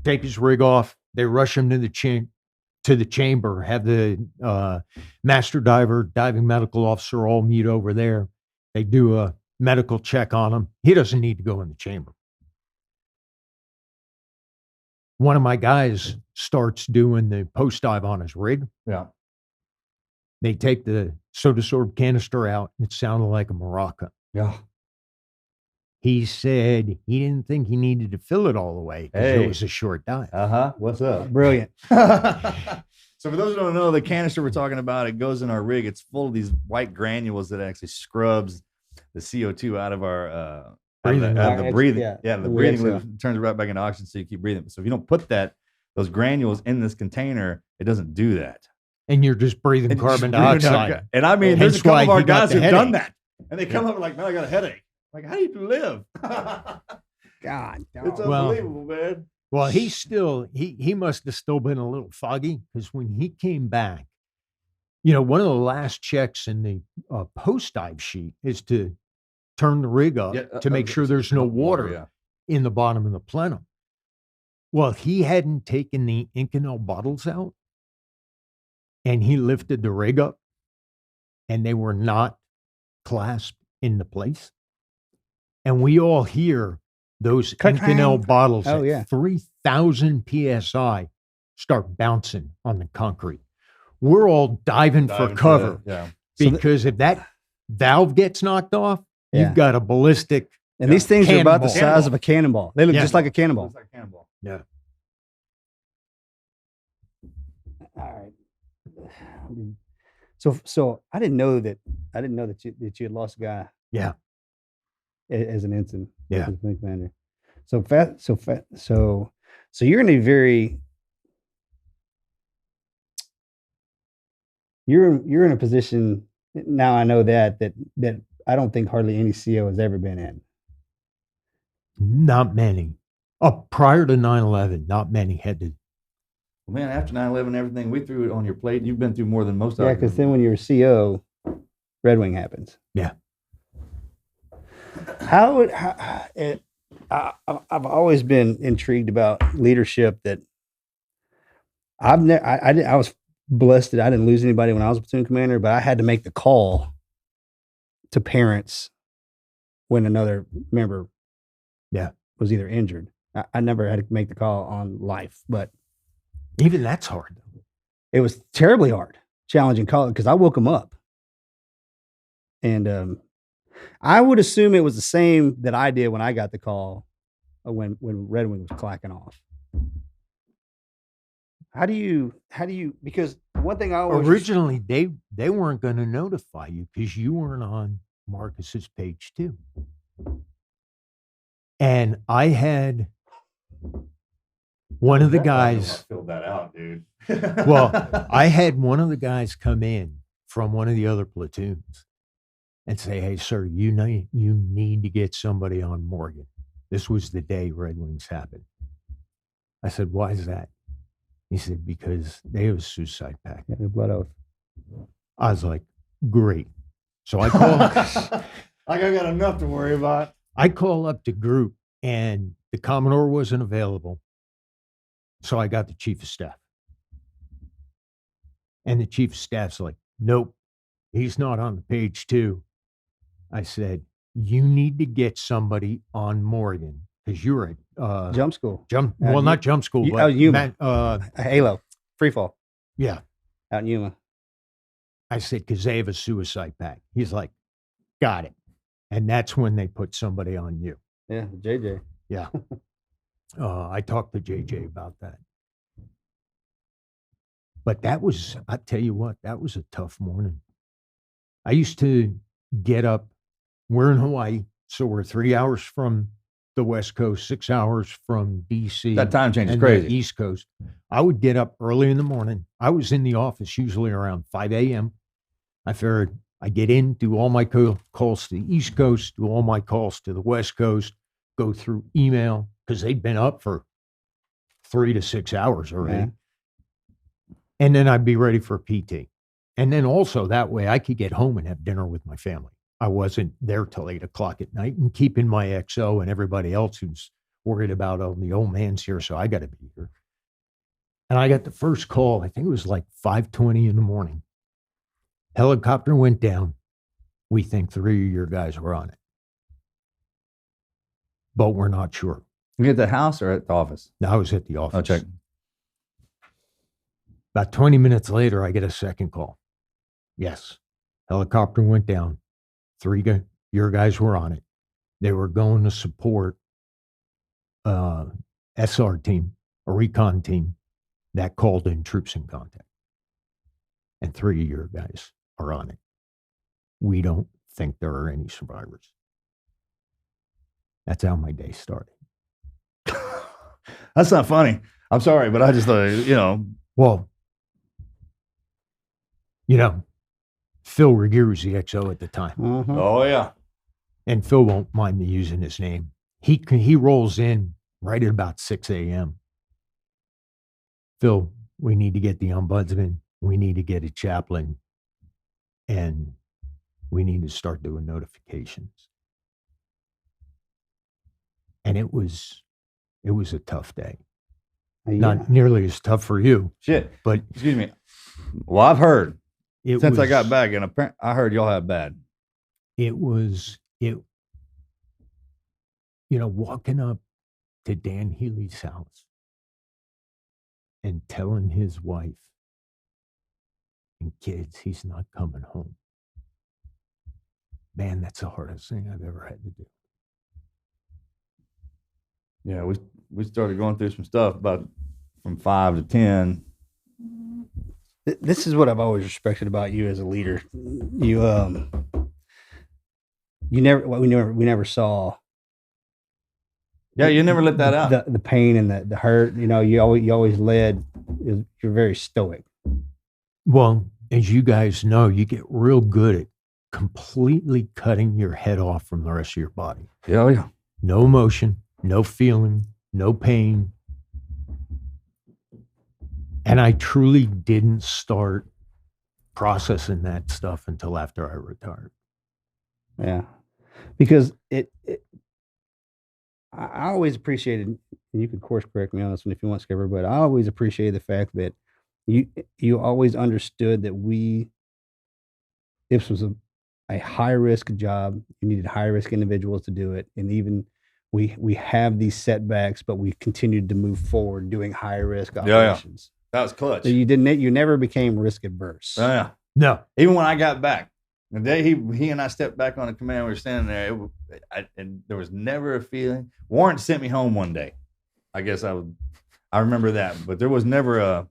take his rig off. They rush him to the chamber, have the master diver, diving medical officer all meet over there. They do a medical check on him. He doesn't need to go in the chamber. One of my guys starts doing the post dive on his rig. Yeah. They take the soda sorb canister out. It sounded like a maraca. Yeah. He said he didn't think he needed to fill it all the way because it was a short dive. What's up? Brilliant. So for those who don't know, the canister we're talking about, it goes in our rig. It's full of these white granules that actually scrubs the CO2 out of our breathing. The breathing loop turns it right back into oxygen, so you keep breathing. So if you don't put those granules in this container, it doesn't do that. And you're just breathing carbon dioxide. And I mean, there's a couple of our guys who've done that, and they come up and like, man, I got a headache. Like, how do you live? God, it's unbelievable, man. Well, he must have still been a little foggy because when he came back, one of the last checks in the post dive sheet is to turn the rig up to make sure there's no water in the bottom of the plenum. Well, he hadn't taken the Inconel bottles out, and he lifted the rig up, and they were not clasped into place. And we all hear those Inconel bottles at 3,000 PSI start bouncing on the concrete. We're all diving for cover because if that valve gets knocked off, you've got a ballistic And these things are about the size of a cannonball. They look just like a cannonball. Looks like a cannonball. Yeah. All right. So I didn't know that you had lost a guy. Yeah. As an ensign. Yeah. As a fleet commander. So you're going to be very. You're in a position now. I know that I don't think hardly any CO has ever been in. Not many. Prior to 9/11, not many had to. Well, man, after 9/11, everything we threw it on your plate. You've been through more than most. Yeah, because then when you're a CO, Red Wing happens. Yeah. I've always been intrigued about leadership. That I was blessed that I didn't lose anybody when I was a platoon commander, but I had to make the call to parents when another member was either injured. I never had to make the call on life, but even that's hard. It was terribly hard, challenging call because I woke them up. And I would assume it was the same that I did when I got the call when Red Wing was clacking off. How do you because one thing I always originally they weren't going to notify you because you weren't on Marcus's page too. And I had one of the guys filled that out, dude. Well, I had one of the guys come in from one of the other platoons and say, "Hey, sir, you need to get somebody on Morgan." This was the day Red Wings happened. I said, "Why is that?" He said, "Because they have a suicide pact." Yeah, the blood oath. I was like, "Great." So I called. Like I got enough to worry about. I call up the group, and the Commodore wasn't available. So I got the chief of staff. And the chief of staff's like, nope, he's not on the page 2. I said, you need to get somebody on Morgan because you're at Jump school. not jump school, but Yuma. Halo, free fall. Yeah. Out in Yuma. I said, because they have a suicide pack. He's like, got it. And that's when they put somebody on you. Yeah, JJ. Yeah. I talked to JJ about that. But I tell you what, that was a tough morning. I used to get up. We're in Hawaii, so we're 3 hours from the West Coast, 6 hours from DC. That time change is and crazy. the East Coast. I would get up early in the morning. I was in the office usually around 5 a.m. I figured I get in, do all my calls to the East Coast, do all my calls to the West Coast, go through email, because they'd been up for 3 to 6 hours already. Yeah. And then I'd be ready for PT. And then also that way I could get home and have dinner with my family. I wasn't there till 8 o'clock at night and keeping my XO and everybody else who's worried about, oh, the old man's here, so I got to be here. And I got the first call, I think it was like 5:20 in the morning. Helicopter went down. We think 3 of your guys were on it. But we're not sure. You at the house or at the office? No, I was at the office. I'll check. About 20 minutes later, I get a second call. Yes, helicopter went down. 3 your guys were on it. They were going to support SR team, a recon team that called in troops in contact. And 3 of your guys are on it. We don't think there are any survivors. That's how my day started. That's not funny. I'm sorry, but I just thought, Well, Phil Regier was the XO at the time. Mm-hmm. Oh, yeah. And Phil won't mind me using his name. He rolls in right at about 6 a.m. Phil, we need to get the ombudsman. We need to get a chaplain. And we need to start doing notifications. And it was a tough day. Yeah. Not nearly as tough for you. Shit. But Excuse me. Well, I've heard since I got was- back, and I heard y'all have bad. Walking up to Dan Healy's house and telling his wife and kids he's not coming home. Man, that's the hardest thing I've ever had to do. Yeah, we started going through some stuff about from 5 to 10. This is what I've always respected about you as a leader. We never saw. Yeah, you never let that out. The pain and the hurt. You always led. You're very stoic. Well, as you guys know, you get real good at completely cutting your head off from the rest of your body. Yeah, yeah. No emotion, no feeling, no pain. And I truly didn't start processing that stuff until after I retired. Yeah, because I always appreciated, and you can course correct me on this one if you want, Skipper, but I always appreciated the fact that you always understood that this was a high risk job. You needed high risk individuals to do it, and even we have these setbacks, but we continued to move forward doing high risk operations. That was clutch. So you never became risk adverse. Oh, yeah. No. Even when I got back, the day he and I stepped back on the command, we were standing there, and there was never a feeling. Warren sent me home one day. I guess I remember that, but there was never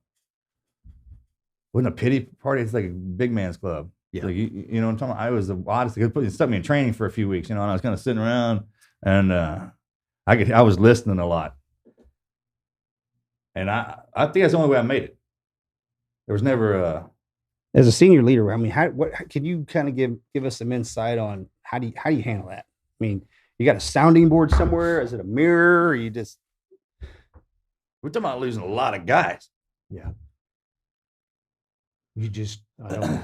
wasn't a pity party. It's like a big man's club. Yeah. Like, you know what I'm talking about? I was the oddest. It stuck me in training for a few weeks, and I was kind of sitting around, and I was listening a lot. And I think that's the only way I made it. There was never as a senior leader. I mean, what can you kind of give us some insight on how do you handle that? I mean, you got a sounding board somewhere? Is it a mirror? Or you just we're talking about losing a lot of guys. Yeah. You just do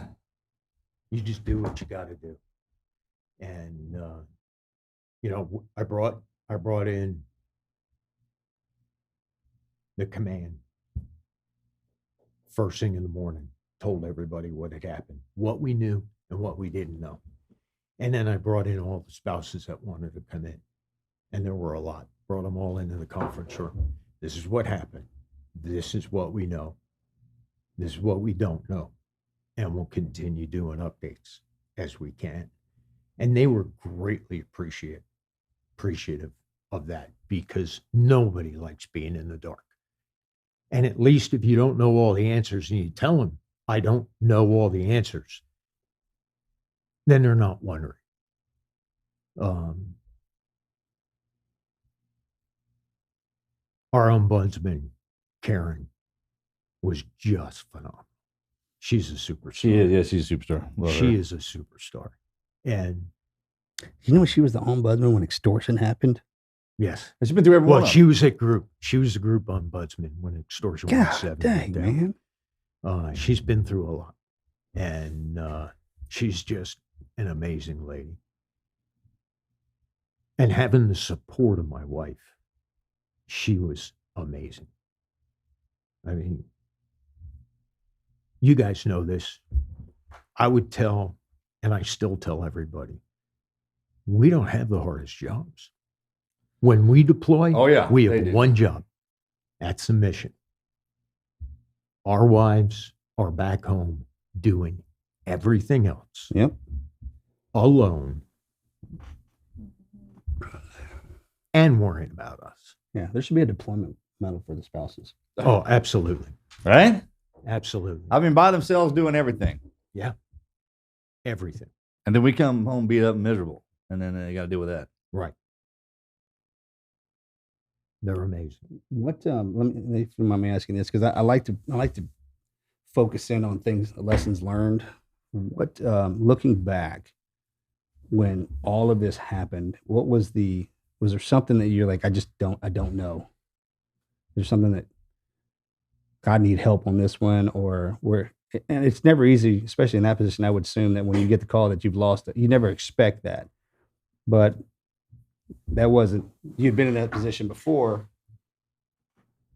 what you got to do. And I brought in the command first thing in the morning told everybody what had happened, what we knew and what we didn't know. And then I brought in all the spouses that wanted to come in. And there were a lot. Brought them all into the conference room. This is what happened. This is what we know. This is what we don't know. And we'll continue doing updates as we can. And they were greatly appreciative of that, because nobody likes being in the dark. And at least if you don't know all the answers and you tell them, I don't know all the answers, then they're not wondering. Our ombudsman, Karen, was just phenomenal. She's a superstar. She is. Yeah, she's a superstar. Love She her. is a superstar. And You know, she was the ombudsman when extortion happened. yes. She's been through every one Well, of she them. was at group. She was the group ombudsman when extortion God was 7 dang, down. man. She's been through a lot. And she's just an amazing lady. And having the support of my wife, she was amazing. I mean, you guys know this. I would tell, and I still tell everybody, we don't have the hardest jobs. When we deploy, Oh, yeah, we they have do. one job. That's the mission. Our wives are back home doing everything else Yep. alone and worrying about us. Yeah, there should be a deployment medal for the spouses. Oh, absolutely. Right? Absolutely. I mean, by themselves doing everything. Everything. And then we come home beat up and miserable. And then they got to deal with that. Right. They're amazing. What? Let me, if you mind me asking this, because I like to focus in on things, lessons learned. What? Looking back, when all of this happened, what was the? Was there something that you're like, I don't know? There's something that God need help on this one, or where? And it's never easy, especially in that position. I would assume that when you get the call that you've lost it, you never expect that. But that wasn't, you'd been in that position before.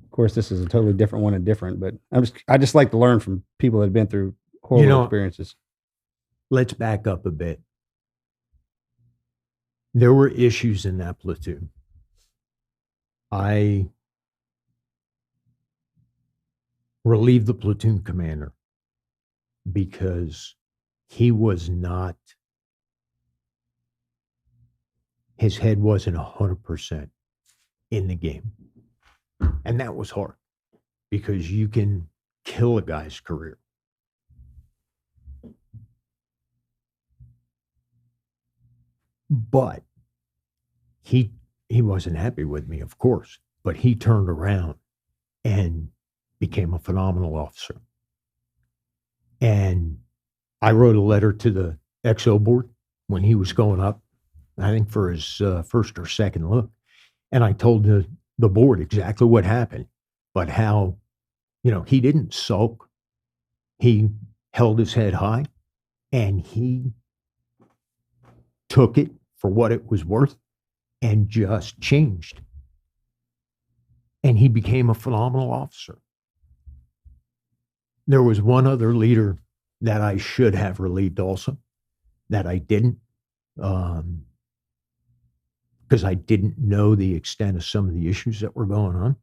Of course, this is a totally different one and different, but I just like to learn from people that have been through horrible experiences. Let's back up a bit. There were issues in that platoon. I relieved the platoon commander because he was not, his head wasn't 100% in the game. And that was hard because you can kill a guy's career. But he wasn't happy with me, of course, but he turned around and became a phenomenal officer. And I wrote a letter to the XO board when he was going up, I think for his first or second look. And I told the board exactly what happened, but how, he didn't sulk. He held his head high and he took it for what it was worth and just changed. And he became a phenomenal officer. There was one other leader that I should have relieved also that I didn't, because I didn't know the extent of some of the issues that were going on.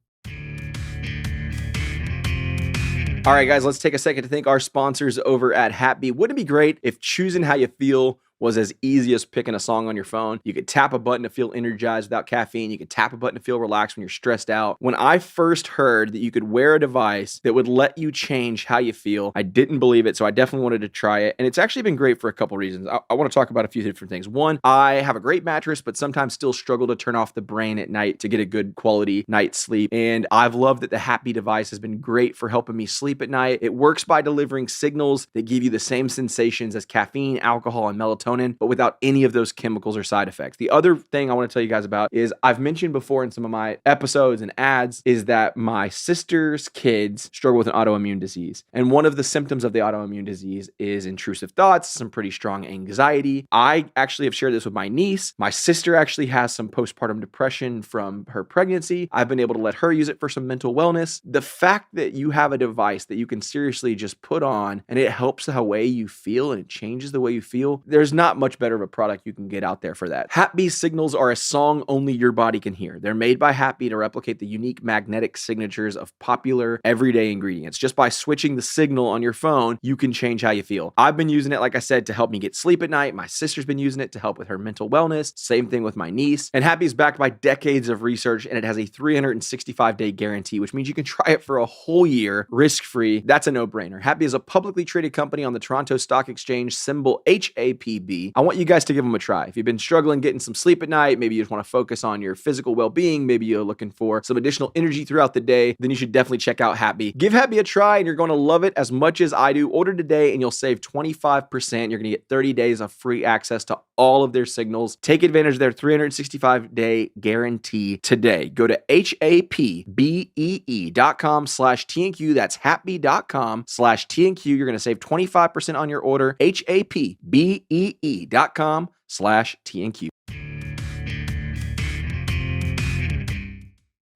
All right, guys, let's take a second to thank our sponsors over at Happy. Wouldn't it be great if choosing how you feel was as easy as picking a song on your phone? You could tap a button to feel energized without caffeine. You could tap a button to feel relaxed when you're stressed out. When I first heard that you could wear a device that would let you change how you feel, I didn't believe it, so I definitely wanted to try it. And it's actually been great for a couple reasons. I want to talk about a few different things. One, I have a great mattress, but sometimes still struggle to turn off the brain at night to get a good quality night's sleep. And I've loved that the Happy device has been great for helping me sleep at night. It works by delivering signals that give you the same sensations as caffeine, alcohol, and melatonin melatonin, but without any of those chemicals or side effects. The other thing I want to tell you guys about is I've mentioned before in some of my episodes and ads is that my sister's kids struggle with an autoimmune disease. And one of the symptoms of the autoimmune disease is intrusive thoughts, some pretty strong anxiety. I actually have shared this with my niece. My sister actually has some postpartum depression from her pregnancy. I've been able to let her use it for some mental wellness. The fact that you have a device that you can seriously just put on and it helps the way you feel and it changes the way you feel, there's not much better of a product you can get out there for that. Happy signals are a song only your body can hear. They're made by Happy to replicate the unique magnetic signatures of popular everyday ingredients. Just by switching the signal on your phone, you can change how you feel. I've been using it, like I said, to help me get sleep at night. My sister's been using it to help with her mental wellness. Same thing with my niece. And Happy is backed by decades of research, and it has a 365-day guarantee, which means you can try it for a whole year, risk-free. That's a no-brainer. Happy is a publicly traded company on the Toronto Stock Exchange, symbol HAPB. I want you guys to give them a try. If you've been struggling getting some sleep at night, maybe you just want to focus on your physical well-being, maybe you're looking for some additional energy throughout the day, then you should definitely check out Happy. Give Happy a try and you're going to love it as much as I do. Order today and you'll save 25%. You're going to get 30 days of free access to all of their signals. Take advantage of their 365-day guarantee today. Go to HAPBEE.com/TNQ. That's happy.com/TNQ. You're going to save 25% on your order. HAPBEE.com/TNQ.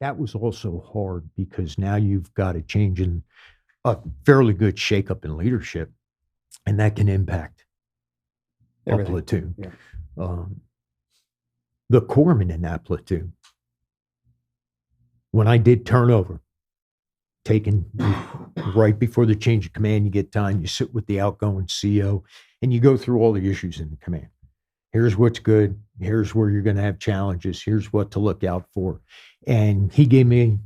That was also hard because now you've got a change in a fairly good shakeup in leadership, and that can impact Everything. a platoon. Yeah. The corpsman in that platoon, when I did turnover, taken right before the change of command, you get time, you sit with the outgoing CO, and you go through all the issues in the command. Here's what's good. Here's where you're going to have challenges. Here's what to look out for. And he gave me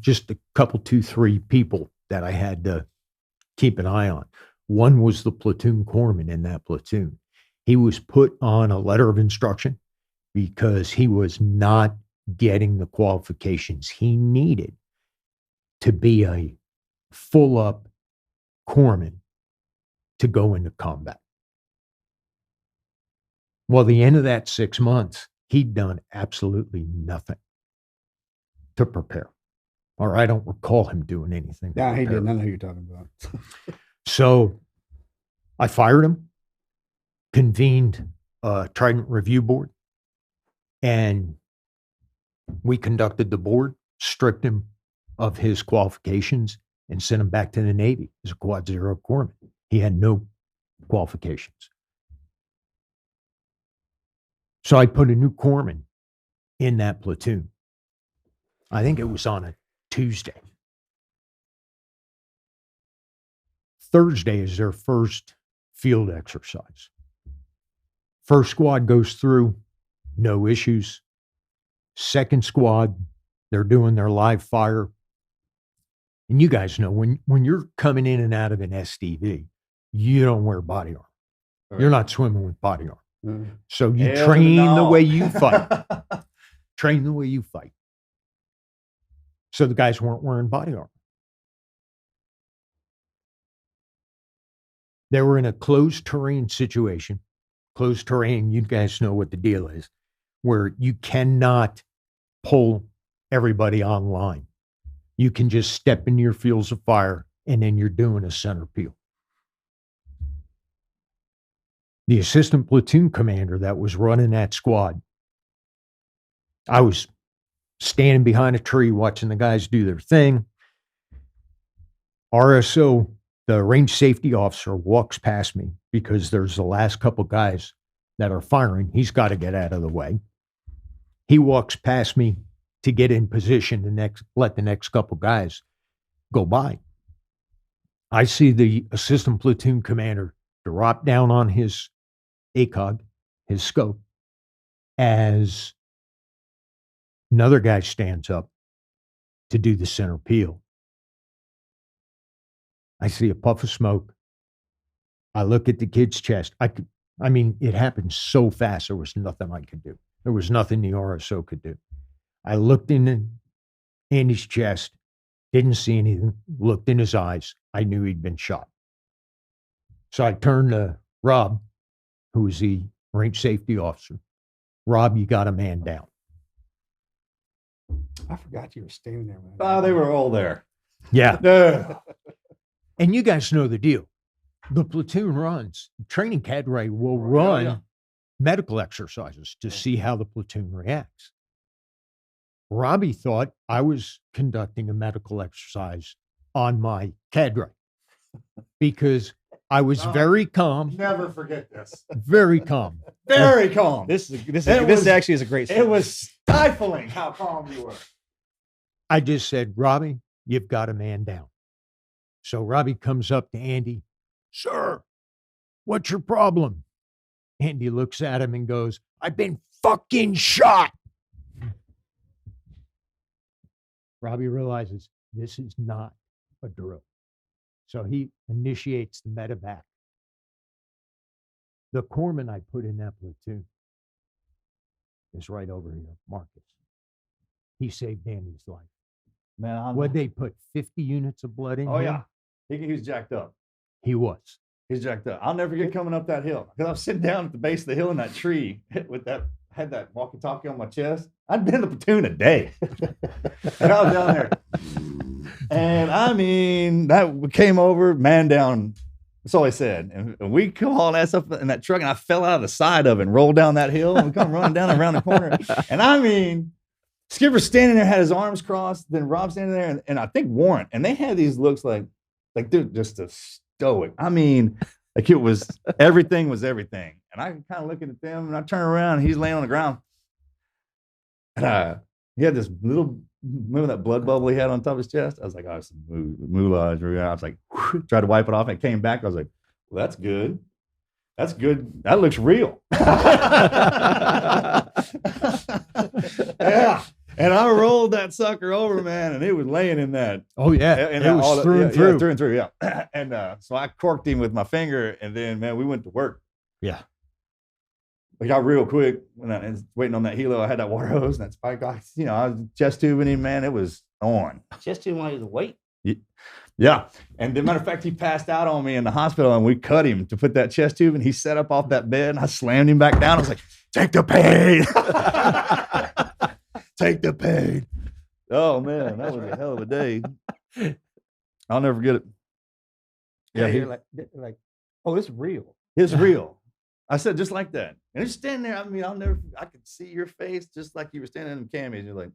just a couple, 2, 3 people that I had to keep an eye on. One was the platoon corpsman in that platoon. He was put on a letter of instruction because he was not getting the qualifications he needed to be a full up corpsman to go into combat. Well, the end of that 6 months, he'd done absolutely nothing to prepare. Or I don't recall him doing anything. Yeah, he didn't. I know who you're talking about. So I fired him, convened a Trident review board, and we conducted the board, stripped him of his qualifications, and sent him back to the Navy as a Quad Zero corpsman. He had no qualifications. So I put a new corpsman in that platoon. I think it was on a Tuesday. Thursday is their first field exercise. First squad goes through, no issues. Second squad, they're doing their live fire. And you guys know when you're coming in and out of an SDV, you don't wear body armor. Right. You're not swimming with body armor. Mm. So you Hell train the no. way you fight. Train the way you fight. So the guys weren't wearing body armor. They were in a closed terrain situation. Closed terrain, you guys know what the deal is, where you cannot pull everybody online. You can just step into your fields of fire and then you're doing a center peel. The assistant platoon commander that was running that squad, I was standing behind a tree watching the guys do their thing. RSO, the range safety officer, walks past me because there's the last couple guys that are firing. He's got to get out of the way. He walks past me to get in position to let the next couple guys go by. I see the assistant platoon commander drop down on his ACOG, his scope, as another guy stands up to do the center peel. I see a puff of smoke. I look at the kid's chest. I mean, it happened so fast, there was nothing I could do. There was nothing the RSO could do. I looked in Andy's chest, didn't see anything, looked in his eyes. I knew he'd been shot. So I turned to Rob, who was the range safety officer. Rob, you got a man down. I forgot you were standing there, man. Oh, they were all there. Yeah. Yeah. And you guys know the deal. The platoon runs. Training cadre will run medical exercises to see how the platoon reacts. Robbie thought I was conducting a medical exercise on my cadre because I was very calm, Never forget this. very calm. Very calm. This was- actually is a great story. It was stifling how calm you were. I just said, Robbie, you've got a man down. So Robbie comes up to Andy. Sir, what's your problem? Andy looks at him and goes, I've been fucking shot. Robbie realizes this is not a drill. So he initiates the medevac. The corpsman I put in that platoon is right over here, Marcus. He saved Andy's life. Man, What they put 50 units of blood in oh him? yeah, he was jacked up. He was. He's jacked up. I'll never forget coming up that hill because I was sitting down at the base of the hill in that tree with that, had that walkie-talkie on my chest. I'd been in the platoon a day, and I was down there. And I mean, that came over, man down. That's all I said. And we come hauling ass up in that truck, and I fell out of the side of it and rolled down that hill. And we come running down around the corner. And I mean, Skipper's standing there, had his arms crossed. Then Rob's standing there, and I think Warren. And they had these looks like dude, just a stoic. I mean, like it was everything was everything. And I kind of looking at them, and I turn around, and he's laying on the ground. And he had this little, remember that blood bubble he had on top of his chest? I was like, oh, it's moulage. I was like, tried to wipe it off, and it came back. I was like, well, that's good. That's good. That looks real. Yeah. And I rolled that sucker over, man, and it was laying in that. Oh, yeah. And it was through and through. Through and through, yeah. And so I corked him with my finger, and then, man, we went to work. Yeah. We got real quick when I was waiting on that helo. I had that water hose and that spike ox. You know, I was chest tubing him, man. It was on. Just too much to wait. Yeah. And as a matter of fact, he passed out on me in the hospital, and we cut him to put that chest tube, and he sat up off that bed, and I slammed him back down. I was like, take the pain. Take the pain. Oh, man, that was a hell of a day. I'll never forget it. Yeah, you're like, oh, it's real. It's real. I said, just like that. And it's standing there. I mean, I could see your face just like you were standing in the camis. You're like,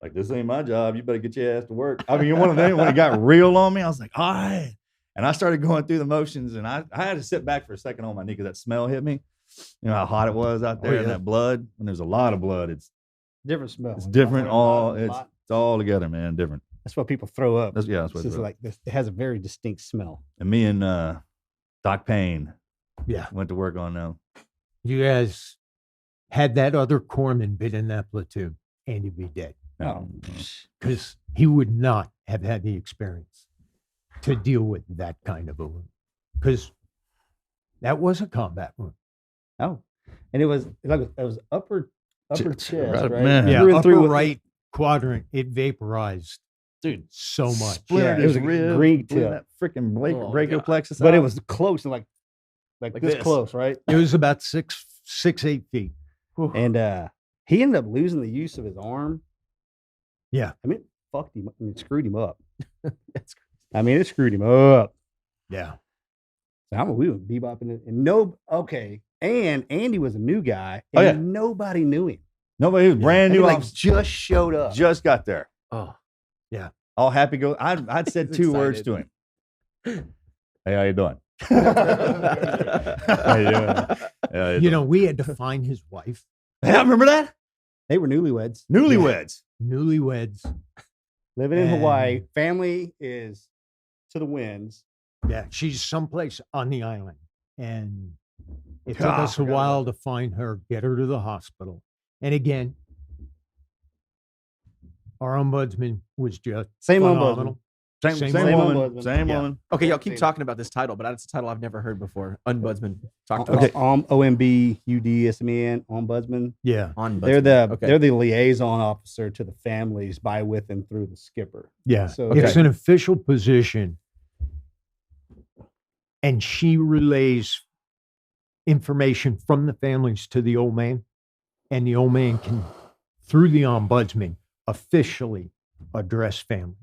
like, this ain't my job. You better get your ass to work. I mean, one of them, when it got real on me, I was like, all right. And I started going through the motions, and I had to sit back for a second on my knee because that smell hit me. You know how hot it was out there, and that blood. When there's a lot of blood, it's Different smell. it's different. It's all together, man. Different. That's what people throw up. That's what It's just like this. It has a very distinct smell. And me and Doc Payne Yeah. went to work on them. You guys had that other corpsman been in that platoon, Andy'd be dead. Oh, Because he would not have had the experience to deal with that kind of a wound. Because that was a combat wound. oh, and it was upper chest, right? Man. Yeah, Through and through upper with- right quadrant, it vaporized dude. so much. Splintered Yeah, it was his a rib, green blew tip. that freaking Oh, brachial plexus But it out. was close and like Like this this. close, right? It was about 8 feet. And he ended up losing the use of his arm. Yeah. I mean, it fucked him. I mean, it screwed him up. That's I mean, it screwed him up. Yeah. So we were bebopping it, and okay. And Andy was a new guy, and Oh, yeah. nobody knew him. Nobody was brand And new. he, I like, was just showed up. just got there. Oh, All happy go. I'd said He's two words to excited. him. Hey, how you doing? Yeah, You know, we had to find his wife, yeah, remember that? They were newlyweds, Newlyweds. newlyweds. living in Hawaii. And- Family is to the winds. Yeah. She's someplace on the island. And it took Ah, us a forgot while about to find her, get her to the hospital. And again, our ombudsman was just Same phenomenal. Same Same woman. ombudsman. Same Yeah. woman. okay. Y'all keep Same. talking about this title, but that's a title I've never heard before. Ombudsman. Talk to Okay. us. OMBUDSMN, ombudsman. Yeah. Ombudsman. They're the liaison officer to the families by, with, and through the skipper. Yeah. So It's an official position. And she relays information from the families to the old man, and the old man can, through the ombudsman, officially address families,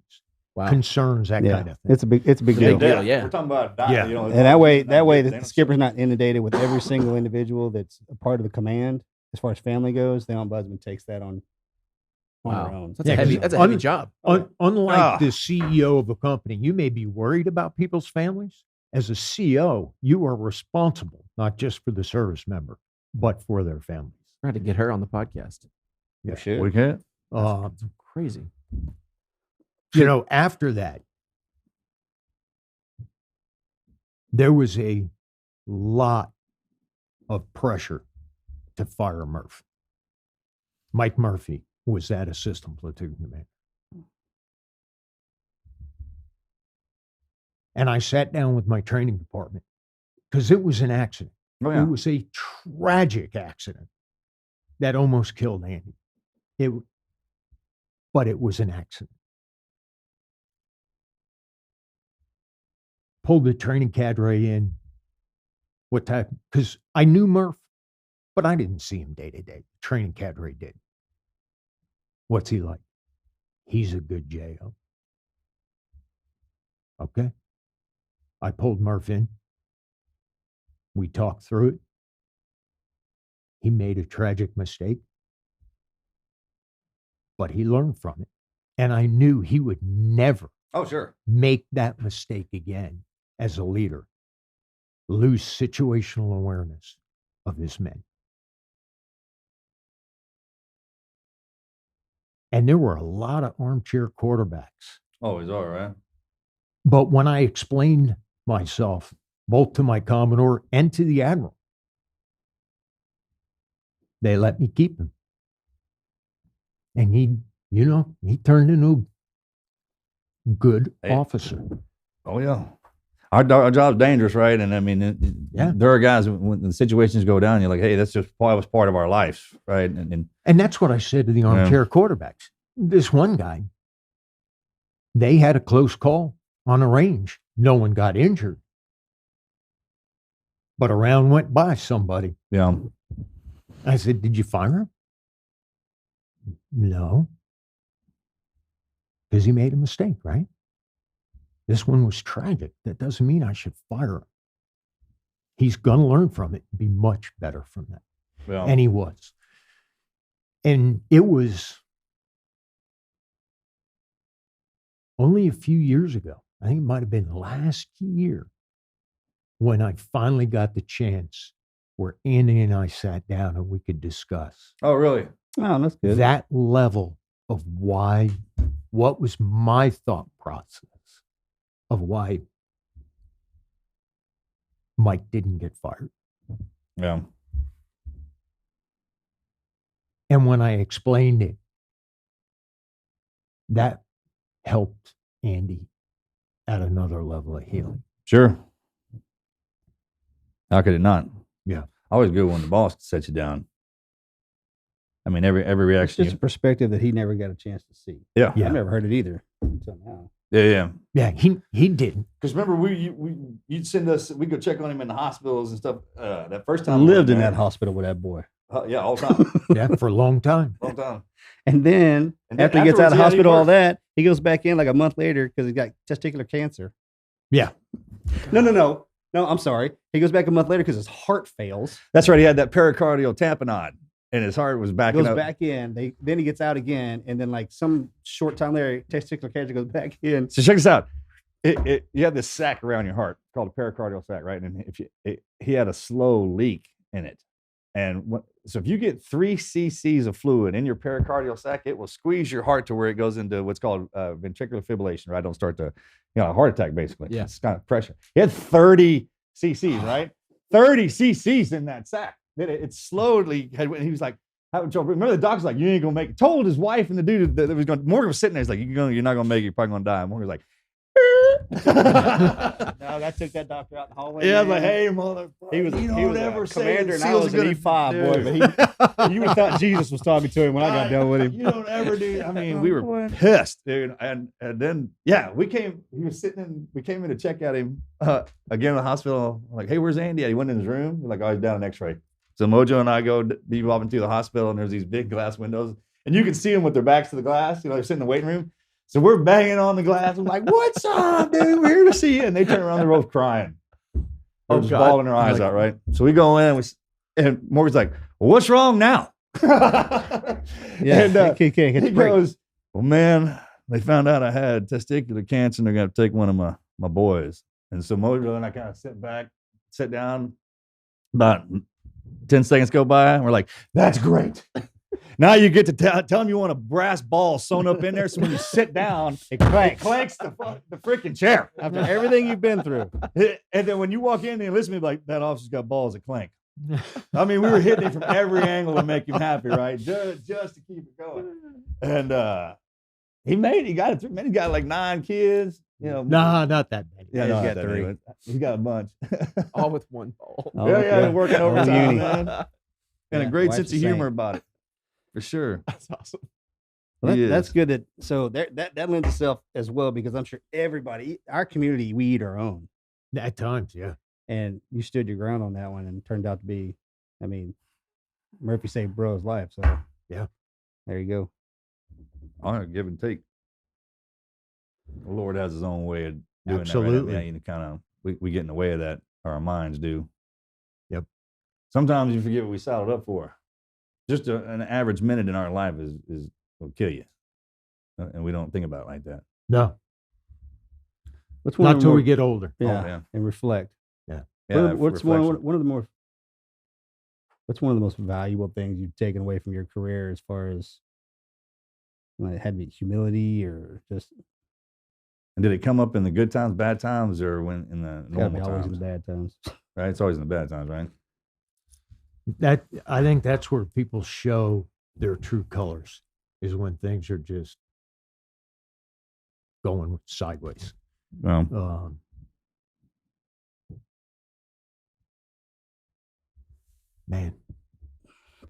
concerns, that kind of thing. It's a big It's a deal. big deal. Yeah. We're talking about dying, Yeah. you know, And that way, they the don't- skipper's not inundated with every single individual that's a part of the command. As far as family goes, the ombudsman takes that on their own. That's Yeah, a heavy. 'cause That's a heavy job. Unlike the CEO of a company, you may be worried about people's families. As a CEO, you are responsible not just for the service member, but for their families. Trying to get her on the podcast. You should. We can't. That's crazy. After that, there was a lot of pressure to fire Murph. Mike Murphy was that assistant platoon commander. And I sat down with my training department because it was an accident. Oh, yeah. It was a tragic accident that almost killed Andy. But it was an accident. Pulled the training cadre in. What type? Because I knew Murph, but I didn't see him day to day. Training cadre did. What's he like? He's a good JO. Okay. I pulled Murph in. We talked through it. He made a tragic mistake, but he learned from it. And I knew he would never Oh, sure. make that mistake again as a leader, lose situational awareness of his men. And there were a lot of armchair quarterbacks. Always are, right? But when I explained myself, both to my Commodore and to the Admiral, they let me keep him. And he turned into a good officer. Oh, yeah. Our job's dangerous, right? And I mean, there are guys when the situations go down, you're like, hey, that's just was part of our life, right? And that's what I said to the armchair quarterbacks. This one guy, they had a close call on a range. No one got injured. But a round went by somebody. Yeah. I said, did you fire him? No. Because he made a mistake, right? This one was tragic. That doesn't mean I should fire him. He's going to learn from it and be much better from that. Yeah. And he was. And it was only a few years ago. I think it might have been last year when I finally got the chance where Andy and I sat down and we could discuss Oh, really? Oh, that's good. that level of what was my thought process of why Mike didn't get fired. Yeah. And when I explained it, that helped Andy at another level of healing. Sure. How could it not? Yeah. Always good when the boss sets you down. I mean, every It's reaction. just a perspective that he never got a chance to see. Yeah. Yeah. I've never heard it either until now. Yeah. Yeah, he didn't. Because remember, you'd send us. We go check on him in the hospitals and stuff. That first I time we lived went in there. that hospital with that boy. Yeah, all the time. Yeah, for a long time. Long time. And then after he gets out of the hospital, all that, he goes back in like a month later because he's got testicular cancer. Yeah. No, I'm sorry. He goes back a month later because his heart fails. That's right. He had that pericardial tamponade, and his heart was backing Goes up. back in. Then he gets out again, and then like some short time later, testicular cancer goes back in. So check this out. You have this sac around your heart called a pericardial sac, right? And he had a slow leak in it, and so if you get 3 cc's of fluid in your pericardial sac, it will squeeze your heart to where it goes into what's called ventricular fibrillation, right? Don't start to, a heart attack basically. Yeah. It's kind of pressure. He had 30 cc's, right? 30 cc's in that sac. Then it slowly had. He was like, remember the doctor's like, you ain't gonna make it. Told his wife and the dude that was going. Morgan was sitting there. He's like, you're not gonna make it. You're probably gonna die. And Morgan was like, No, I took that doctor out in the hallway. Yeah, I was man. like, hey, mother. He was ever a say commander, that and I SEALs was are an gonna E5 boy. But you would have thought Jesus was talking to him when I got done with him. You don't ever do. I mean, we Oh, were boy. pissed, dude. And then we came. He was sitting in. We came in to check out him again in the hospital. Like, hey, where's Andy? He went in his room. We're like, oh, he's down an X-ray. So Mojo and I go bebopping to the hospital, and there's these big glass windows, and you can see them with their backs to the glass. You know, they're sitting in the waiting room. So we're banging on the glass. I'm like, what's up, dude? We're here to see you. And they turn around, they're both crying. They're just bawling their eyes out, right? So we go in, and Morgan's like, well, what's wrong now? Yeah, and he can't get he the break. goes, well, man, they found out I had testicular cancer, and they're going to take one of my boys. And so Mojo and I kind of sit down. About 10 seconds go by, and we're like, that's great. Now you get to tell them you want a brass ball sewn up in there, so when you sit down, it clanks the freaking chair. After everything you've been through. And then when you walk in and listen to me, like, that officer's got balls that clank. I mean, we were hitting him from every angle to make him happy, right? Just to keep it going. And he got it through. Man, he got like 9 kids. You know, Nah, not that many. yeah, he's no, got that 3. many, but he's got a bunch. All with one ball. Oh, yeah, they're working overtime, uni. man. And Yeah, a great wife's sense the of humor same. about it, for sure. That's awesome. Well, He that's is. good. That lends itself as well, because I'm sure everybody, our community, we eat our own. At times, yeah. And you stood your ground on that one, and turned out to be, I mean, Murphy saved bro's life. So Yeah. there you go. Honor, give and take. The Lord has His own way of doing Absolutely. that. Right? You kind of we get in the way of that, or our minds do. Yep. Sometimes you forget what we saddled up for. Just an average minute in our life is will kill you, and we don't think about it like that. No, What's not of the till more- we get older. Yeah, yeah. and reflect. Yeah. What's reflection. one of the most valuable things you've taken away from your career, as far as, like, it had to be humility, or just And did it come up in the good times, bad times, or when in the gotta be normal always in times? the bad times? Right, it's always in the bad times, right? That I think that's where people show their true colors, is when things are just going sideways. Well, Man,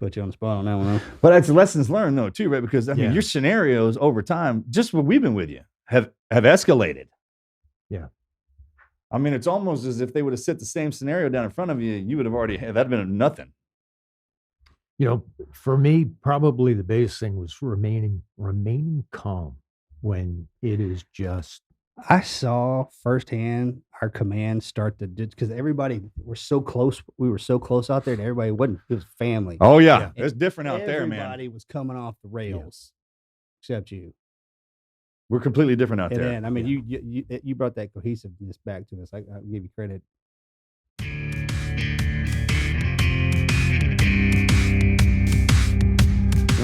Put you on the spot on that one, huh? but it's lessons learned though too, right? Because I mean, Yeah. your scenarios over time, just what we've been with you, have escalated. Yeah. I mean, it's almost as if they would have set the same scenario down in front of you. You would have already that'd been nothing. for me, probably the biggest thing was remaining calm when it is just I saw firsthand our command start to, because everybody, we were so close out there, and everybody wasn't, it was family. Oh Yeah. it's different out there, man. Everybody was coming off the rails, except you. We're completely different out And there. then, I mean, you brought that cohesiveness back to us. I'll give you credit.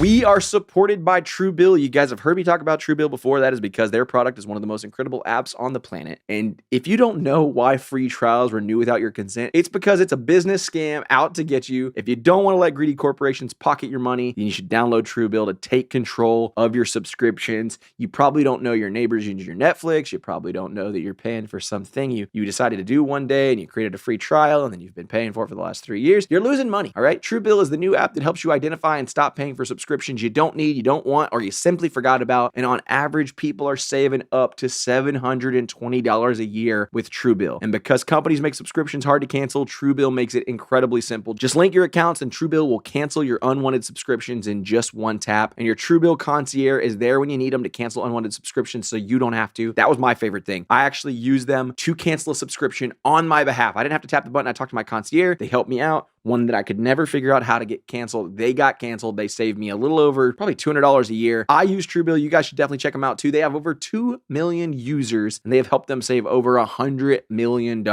We are supported by Truebill. You guys have heard me talk about Truebill before. That is because their product is one of the most incredible apps on the planet. And if you don't know why free trials renew without your consent, it's because it's a business scam out to get you. If you don't want to let greedy corporations pocket your money, then you should download Truebill to take control of your subscriptions. You probably don't know your neighbors use your Netflix. You probably don't know that you're paying for something you decided to do one day, and you created a free trial, and then you've been paying for it for the last 3 years. You're losing money, all right? Truebill is the new app that helps you identify and stop paying for subscriptions you don't need, you don't want, or you simply forgot about. And on average, people are saving up to $720 a year with Truebill. And because companies make subscriptions hard to cancel, Truebill makes it incredibly simple. Just link your accounts and Truebill will cancel your unwanted subscriptions in just one tap. And your Truebill concierge is there when you need them to cancel unwanted subscriptions, so you don't have to. That was my favorite thing. I actually used them to cancel a subscription on my behalf. I didn't have to tap the button. I talked to my concierge. They helped me out. One that I could never figure out how to get canceled. They got canceled. They saved me a little over probably $200 a year. I use Truebill. You guys should definitely check them out too. They have over 2 million users and they have helped them save over $100 million.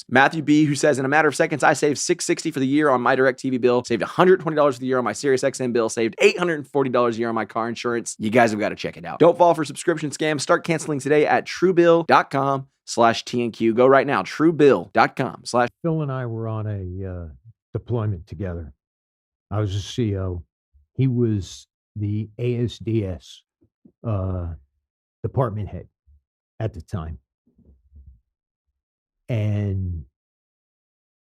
Matthew B, who says, in a matter of seconds, I saved $660 for the year on my DirecTV bill, saved $120 for the year on my SiriusXM bill, saved $840 a year on my car insurance. You guys have got to check it out. Don't fall for subscription scams. Start canceling today at truebill.com/TNQ. Go right now, truebill.com/ Phil and I were on a deployment together. I was a CO. He was the ASDS department head at the time. And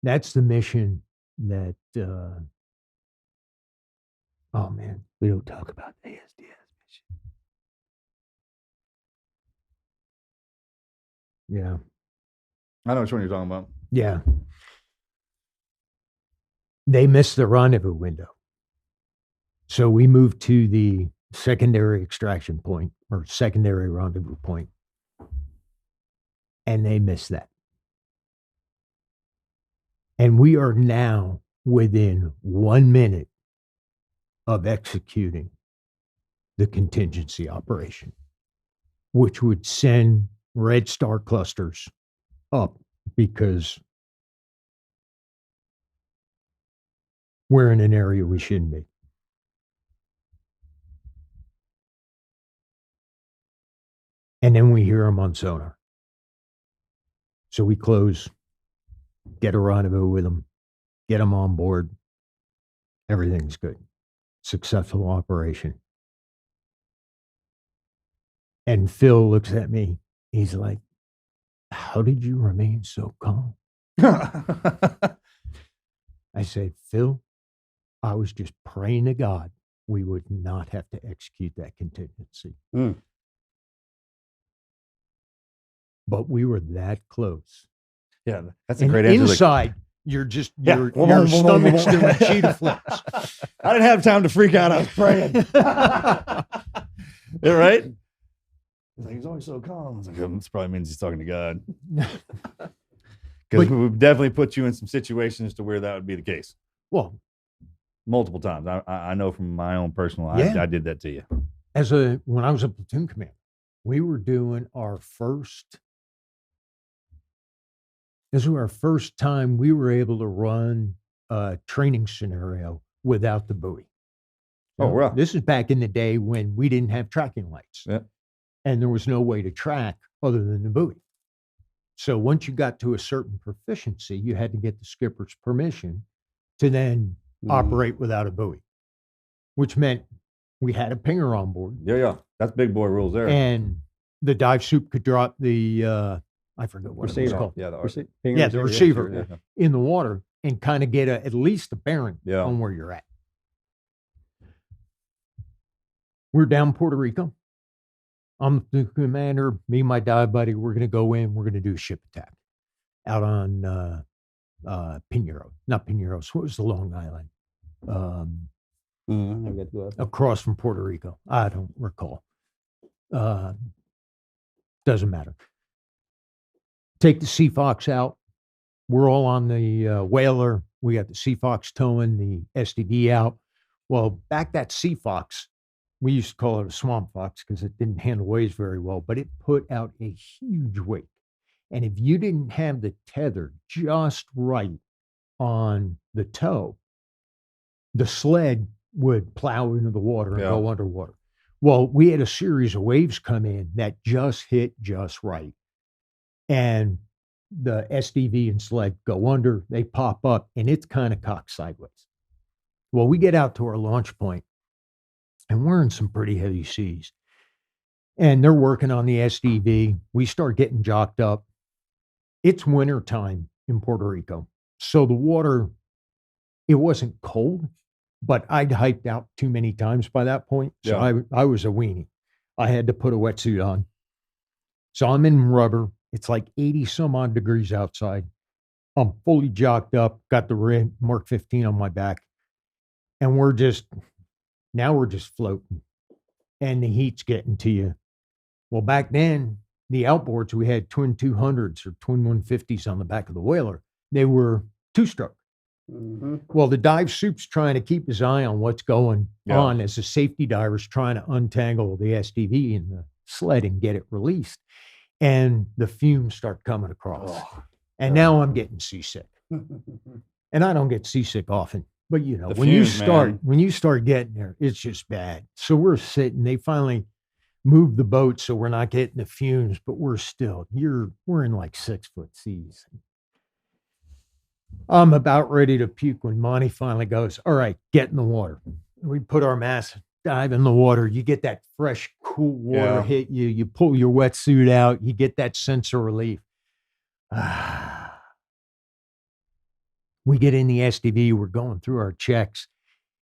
that's the mission that, oh man, We don't talk about the ASDS mission. yeah. I know which one you're talking about. Yeah. They missed the rendezvous window. So we moved to the secondary extraction point or secondary rendezvous point, and they missed that. And we are now within 1 minute of executing the contingency operation, which would send red star clusters up because we're in an area we shouldn't be. And then we hear them on sonar. So we close, get a rendezvous with them, get them on board. Everything's good. Successful operation. And Phil looks at me. He's like, how did you remain so calm? I said, Phil, I was just praying to God we would not have to execute that contingency. Mm. But we were that close. Yeah, that's a And great answer. inside, you're just, Yeah. your stomach's doing cheetah flips. I didn't have time to freak out. I was praying. Yeah, right? He's like, he's always so calm. I was like, this probably means he's talking to God. Because But- we would definitely put you in some situations to where that would be the case. Well, Multiple times. I know from my own personal, Yeah. I did that to you. when I was a platoon commander, we were doing this was our first time we were able to run a training scenario without the buoy. Oh, wow. This is back in the day when we didn't have tracking lights. Yeah. And there was no way to track other than the buoy. So once you got to a certain proficiency, you had to get the skipper's permission to then operate without a buoy, which meant we had a pinger on board. Yeah. That's big boy rules there. And the dive soup could drop the, I forget what it was Receiver. called, Yeah, the Yeah, the receiver. Yeah. in the water and kind of get at least a bearing Yeah. on where you're at. We're down Puerto Rico. I'm the commander. Me and my dive buddy, we're going to go in. We're going to do a ship attack out on Pinheiro. Not Pinheiros. What was the Long Island? I never got to go out there. Across from Puerto Rico. I don't recall. Doesn't matter. Take the Sea Fox out. We're all on the whaler. We got the Sea Fox towing the SDD out. Well, back that Sea Fox, we used to call it a swamp fox because it didn't handle waves very well, but it put out a huge wake. And if you didn't have the tether just right on the tow, the sled would plow into the water and go underwater. Well, we had a series of waves come in that just hit just right. And the SDV and sled go under, they pop up, and it's kind of cocked sideways. Well, we get out to our launch point, and we're in some pretty heavy seas. And they're working on the SDV. We start getting jocked up. It's winter time in Puerto Rico. So the water, it wasn't cold, but I'd hyped out too many times by that point. So I was a weenie. I had to put a wetsuit on. So I'm in rubber. It's like 80 some odd degrees outside. I'm fully jocked up, got the red Mark 15 on my back. And we're just floating. And the heat's getting to you. Well, back then, the outboards, we had twin 200s or twin 150s on the back of the whaler. They were two-stroke. Mm-hmm. Well, the dive soup's trying to keep his eye on what's going on as the safety diver's trying to untangle the SDV in the sled and get it released. And the fumes start coming across. And now I'm getting seasick. And I don't get seasick often. But you know, when you start getting there, it's just bad. So we're sitting, they finally moved the boat so we're not getting the fumes, but we're in like 6 foot seas. I'm about ready to puke when Monty finally goes, all right, get in the water. We put our mask, dive in the water. You get that fresh, cool water hit you. You pull your wetsuit out. You get that sense of relief. We get in the SDV, we're going through our checks,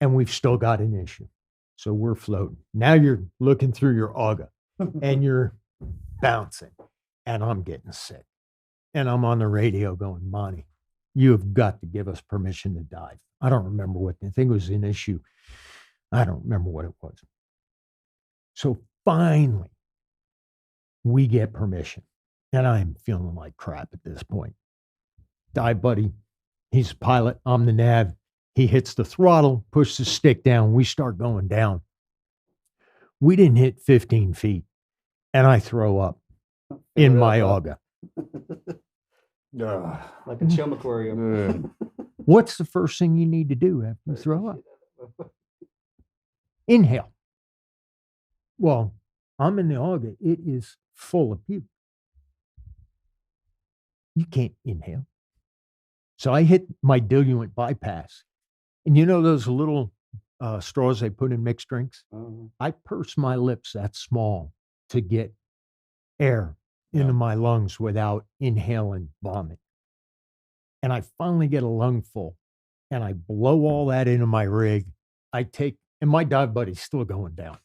and we've still got an issue. So we're floating. Now you're looking through your AUGA and you're bouncing, and I'm getting sick. And I'm on the radio going, Monty, you have got to give us permission to dive. I don't remember what, I think it was an issue. I don't remember what it was. So finally, we get permission. And I'm feeling like crap at this point. Dive buddy, he's a pilot, I'm the nav. He hits the throttle, pushes the stick down. We start going down. We didn't hit 15 feet, and I throw up in my AUGA. Like a chum aquarium. What's the first thing you need to do after you throw up? Inhale. Well, I'm in the AUGA. It is full of puke. You can't inhale. So I hit my diluent bypass. And you know those little straws they put in mixed drinks? I purse my lips that small to get air into my lungs without inhaling vomit. And I finally get a lungful, and I blow all that into my rig. And my dive buddy's still going down.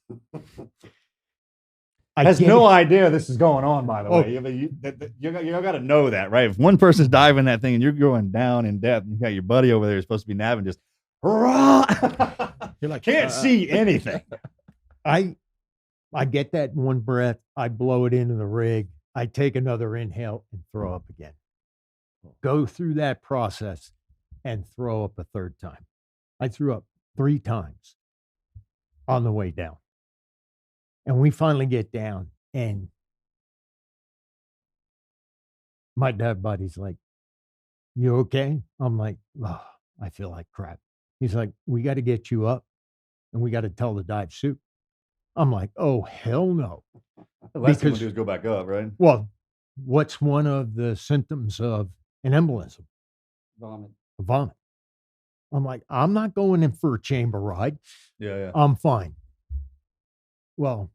Has no idea this is going on, by the way. I mean, you got to know that, right? If one person's diving that thing and you're going down in depth, and you got your buddy over there who's supposed to be nabbing, just you're like, can't see anything. I get that in one breath. I blow it into the rig. I take another inhale and throw up again. Go through that process and throw up a third time. I threw up 3 times on the way down. And we finally get down, and my dive buddy's like, you okay? I'm like, oh, I feel like crap. He's like, we got to get you up, and we got to tell the dive suit. I'm like, oh, hell no. The last thing we'll do is go back up, right? Well, what's one of the symptoms of an embolism? Vomit. I'm like, I'm not going in for a chamber ride. Yeah. I'm fine. Well,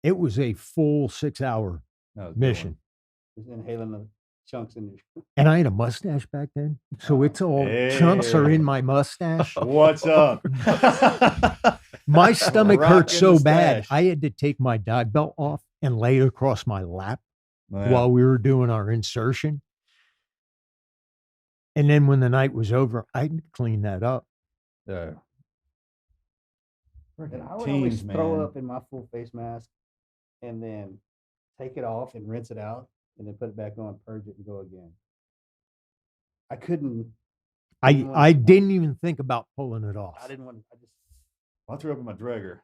it was a full 6-hour mission. Just inhaling the chunks in your. And I had a mustache back then. So it's all chunks are in my mustache. What's up? My stomach hurt so bad. stash. I had to take my dive belt off and lay it across my lap while we were doing our insertion. And then when the night was over, I cleaned that up. Yeah. And I would always throw up in my full face mask and then take it off and rinse it out and then put it back on, purge it, and go again. I couldn't. I didn't even think about pulling it off. I didn't want. I threw up in my dragger.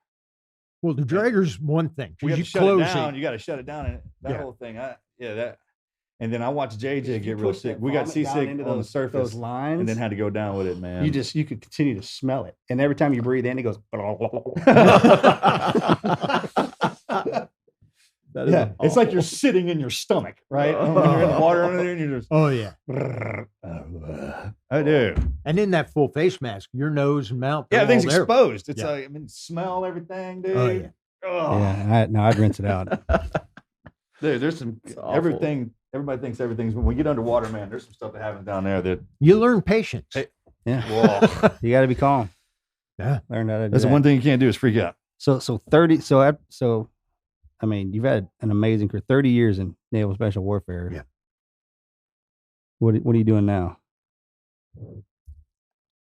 Well, the dragger's one thing. You got to You shut close it down. it. You got to shut it down. And that Yeah. whole thing. That. And then I watched JJ You get real push sick. that We got vomit seasick down on into the those surface, lines, and then had to go down with it, man. you could continue to smell it, and every time you breathe in, it goes. Yeah, it's like you're sitting in your stomach, right? When you're in the water under there, and you're just. Oh, yeah. I do. And in that full face mask, your nose and mouth. Yeah, they're everything's all there. exposed. It's Yeah. like, I mean, smell everything, dude. Oh, yeah. Oh. Yeah, I'd rinse it out. Dude, there's some everything. Everybody thinks everything's when we get underwater, man. There's some stuff that happens down there that. You learn patience. Hey, Yeah, whoa. you got to be calm. Yeah. Learn how to do That's the that. one thing you can't do is freak out. So I mean, you've had an amazing career, 30 years in Naval Special Warfare. Yeah. What are you doing now?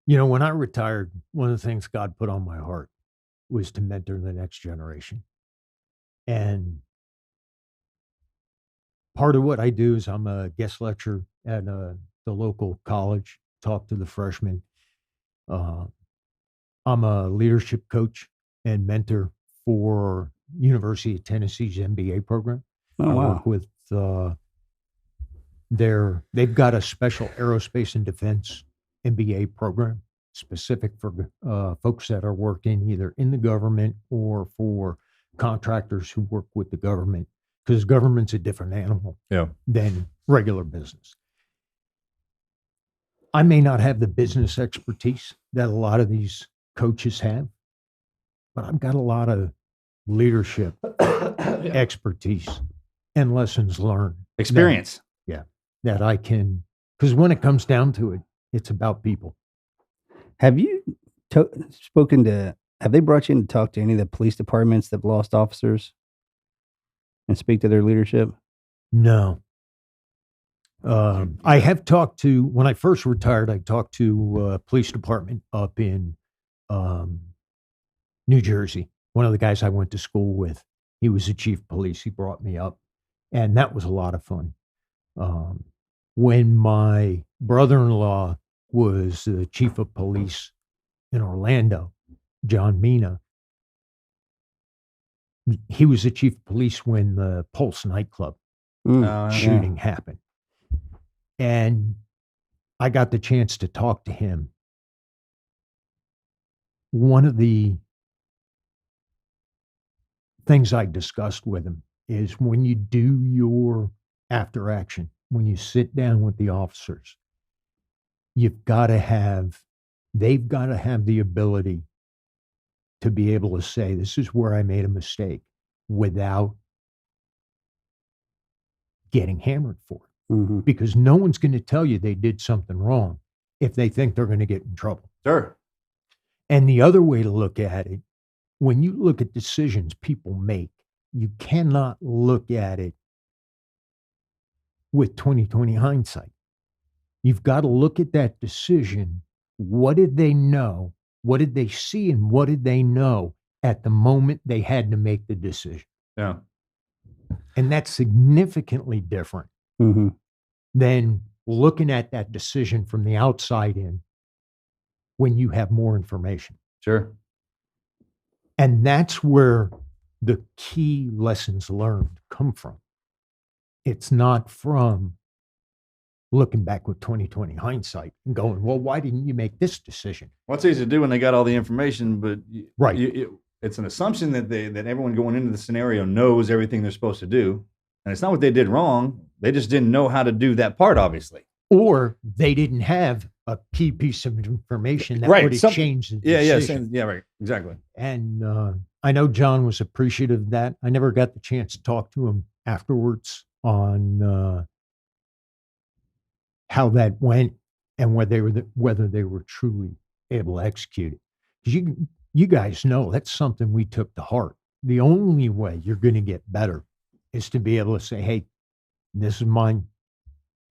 You know, when I retired, one of the things God put on my heart was to mentor the next generation. And part of what I do is I'm a guest lecturer at the local college, talk to the freshmen. I'm a leadership coach and mentor for University of Tennessee's MBA program. Oh, I wow. work with they've got a special aerospace and defense MBA program specific for folks that are working either in the government or for contractors who work with the government, because government's a different animal than regular business. I may not have the business expertise that a lot of these coaches have, but I've got a lot of leadership expertise and lessons learned experience. that I can, because when it comes down to it, it's about people. Have you have they brought you in to talk to any of the police departments that have lost officers and speak to their leadership? No. I have talked to, when I first retired, I talked to a police department up in New Jersey. One of the guys I went to school with, he was the chief of police. He brought me up, and that was a lot of fun. When my brother-in-law was the chief of police in Orlando, John Mina, he was the chief of police when the Pulse nightclub shooting happened. And I got the chance to talk to him. One of the things I discussed with him is when you do your after action, when you sit down with the officers, they've got to have the ability to be able to say, this is where I made a mistake, without getting hammered for it. Mm-hmm. Because no one's going to tell you they did something wrong if they think they're going to get in trouble. Sure. And the other way to look at it, when you look at decisions people make, you cannot look at it with 20/20 hindsight. You've got to look at that decision. What did they know? What did they see? And what did they know at the moment they had to make the decision? Yeah. And that's significantly different than looking at that decision from the outside in when you have more information. Sure. And that's where the key lessons learned come from. It's not from looking back with 20/20 hindsight and going, well, why didn't you make this decision? Well, it's easy to do when they got all the information, but Right. It's an assumption that everyone going into the scenario knows everything they're supposed to do. And it's not what they did wrong. They just didn't know how to do that part, obviously. Or they didn't have a key piece of information that would have changed the decision. Yeah, right. Exactly. And I know John was appreciative of that. I never got the chance to talk to him afterwards on how that went and whether they were truly able to execute it. Because you guys know that's something we took to heart. The only way you're going to get better is to be able to say, hey, this is mine.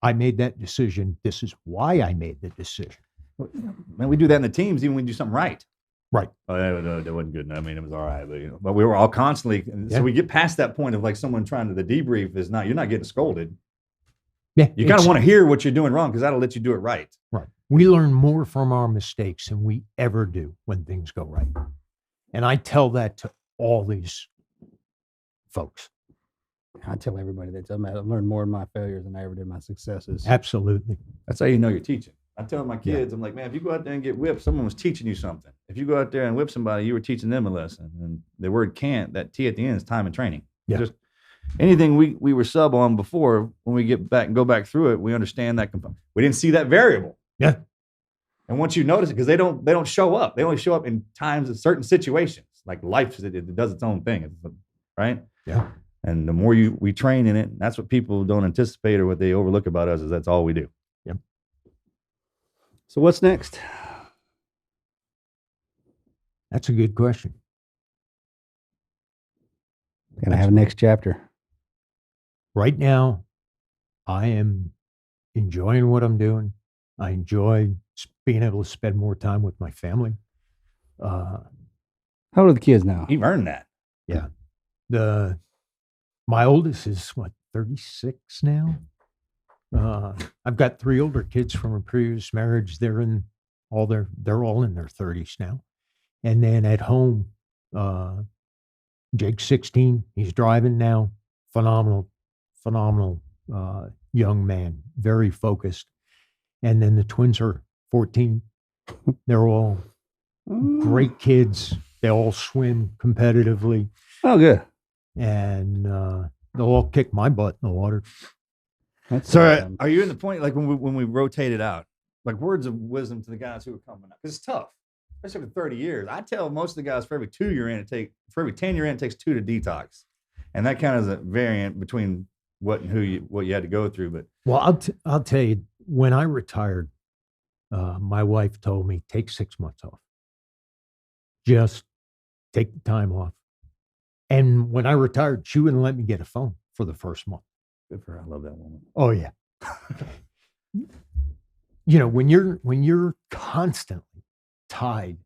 I made that decision. This is why I made the decision. Man, we do that in the teams, even when we do something right. Right. Oh, that wasn't good enough. I mean, it was all right, but we were all constantly. So we get past that point of like someone trying to, the debrief is not, you're not getting scolded. Yeah. You kind of want to hear what you're doing wrong because that'll let you do it right. Right. We learn more from our mistakes than we ever do when things go right. And I tell that to all these folks. I tell everybody that I've learned more of my failures than I ever did my successes. Absolutely. That's how you know you're teaching. I tell my kids, I'm like, man, if you go out there and get whipped, someone was teaching you something. If you go out there and whip somebody, you were teaching them a lesson. And the word can't, that T at the end is time and training. Yeah. Just anything we were sub on before, when we get back and go back through it, we understand that component. We didn't see that variable. Yeah. And once you notice it, because they don't show up. They only show up in times of certain situations. Like life, it does its own thing. Right? Yeah. And the more we train in it, that's what people don't anticipate or what they overlook about us is that's all we do. Yep. So what's next? That's a good question. Gonna have a next chapter. Right now, I am enjoying what I'm doing. I enjoy being able to spend more time with my family. How old are the kids now? You've earned that. Yeah. My oldest is 36 now. I've got 3 older kids from a previous marriage. They're all in their 30s now. And then at home, Jake's 16. He's driving now. Phenomenal young man, very focused. And then the twins are 14. They're all great kids. They all swim competitively. Oh, good. And they'll all kick my butt in the water. So are you in the point, like when we rotate it out, like words of wisdom to the guys who are coming up? Because it's tough, especially for 30 years. I tell most of the guys for every 10 you're in, it takes 2 to detox. And that kind of is a variant between what you had to go through. But Well, I'll tell you, when I retired, my wife told me, take 6 months off. Just take the time off. And when I retired, she wouldn't let me get a phone for the first month. good for her. I love that woman. Oh yeah. You know, when you're constantly tied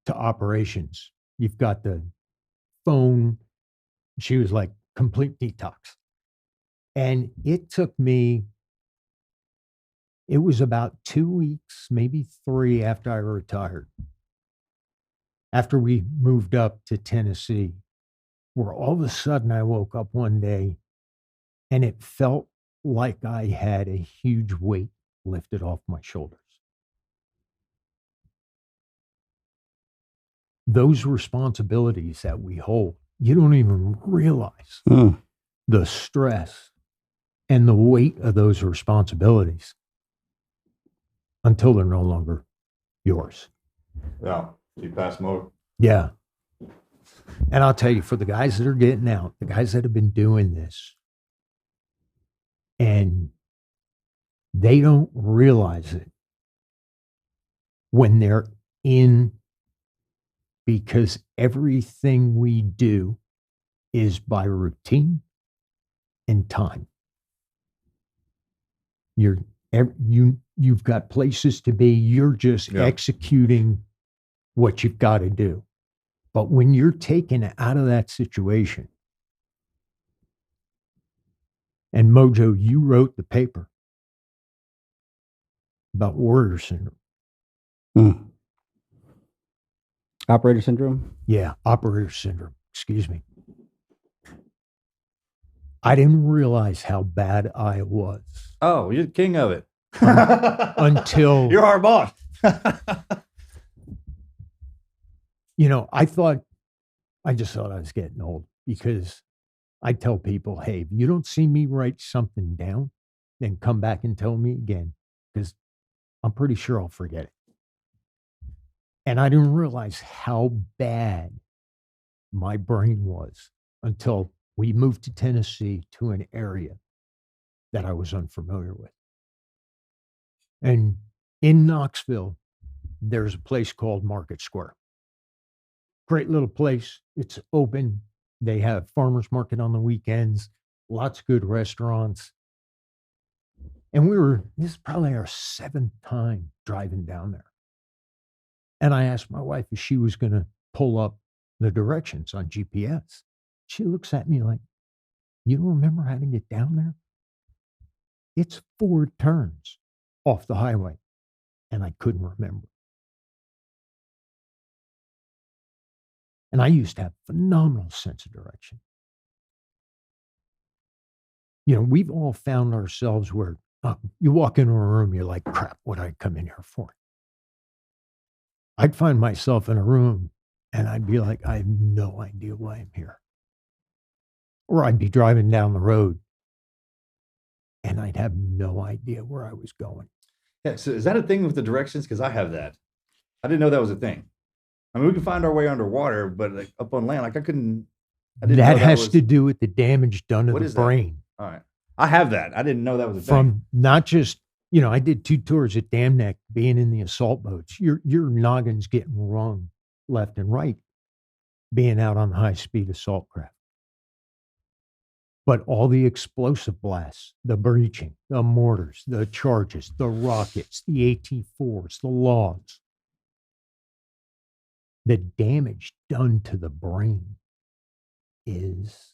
to operations, you've got the phone. She was like complete detox. And it took me, it was about 2 weeks, maybe 3 after I retired, after we moved up to Tennessee, where all of a sudden I woke up one day and it felt like I had a huge weight lifted off my shoulders. Those responsibilities that we hold, you don't even realize the stress and the weight of those responsibilities until they're no longer yours. Yeah, you pass them over. Yeah. And I'll tell you, for the guys that are getting out, the guys that have been doing this, and they don't realize it when they're in, because everything we do is by routine and time. You've got places to be. You're just executing what you've got to do. But when you're taken out of that situation, and Mojo, you wrote the paper about warrior syndrome. Operator syndrome? Yeah, operator syndrome. Excuse me. I didn't realize how bad I was. Oh, you're the king of it. Until you're our boss. You know, I just thought I was getting old, because I tell people, hey, if you don't see me write something down, then come back and tell me again, because I'm pretty sure I'll forget it. And I didn't realize how bad my brain was until we moved to Tennessee, to an area that I was unfamiliar with. And in Knoxville, there's a place called Market Square. Great little place. It's open. They have farmers market on the weekends, lots of good restaurants. And this is probably our 7th time driving down there. And I asked my wife if she was going to pull up the directions on GPS. She looks at me like, you don't remember how to get down there? It's 4 turns off the highway. And I couldn't remember. And I used to have phenomenal sense of direction. You know, we've all found ourselves where you walk into a room, you're like, crap, what did I come in here for? I'd find myself in a room and I'd be like, I have no idea why I'm here. Or I'd be driving down the road and I'd have no idea where I was going. Yeah. So is that a thing with the directions? Because I have that. I didn't know that was a thing. I mean, we can find our way underwater, but like up on land, like I didn't know that has to do with the damage done to the brain. All right. I have that. I didn't know that was a thing. From not just, you know, I did 2 tours at Dam Neck, being in the assault boats. Your noggin's getting wrong left and right, being out on high-speed assault craft. But all the explosive blasts, the breaching, the mortars, the charges, the rockets, the AT-4s, the logs, the damage done to the brain is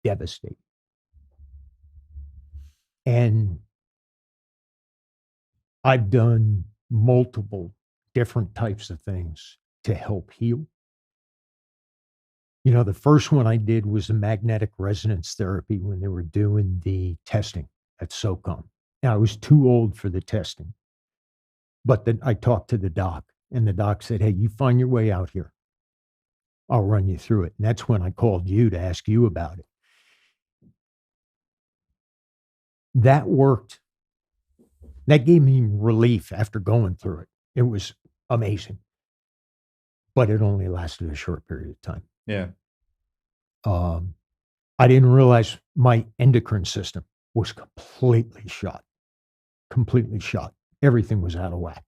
devastating. And I've done multiple different types of things to help heal. You know, the first one I did was the magnetic resonance therapy when they were doing the testing at SOCOM. Now, I was too old for the testing, but then I talked to the doc, and the doc said, hey, you find your way out here. I'll run you through it. And that's when I called you to ask you about it. That worked. That gave me relief after going through it. It was amazing. But it only lasted a short period of time. Yeah. I didn't realize my endocrine system was completely shot. Completely shot. Everything was out of whack.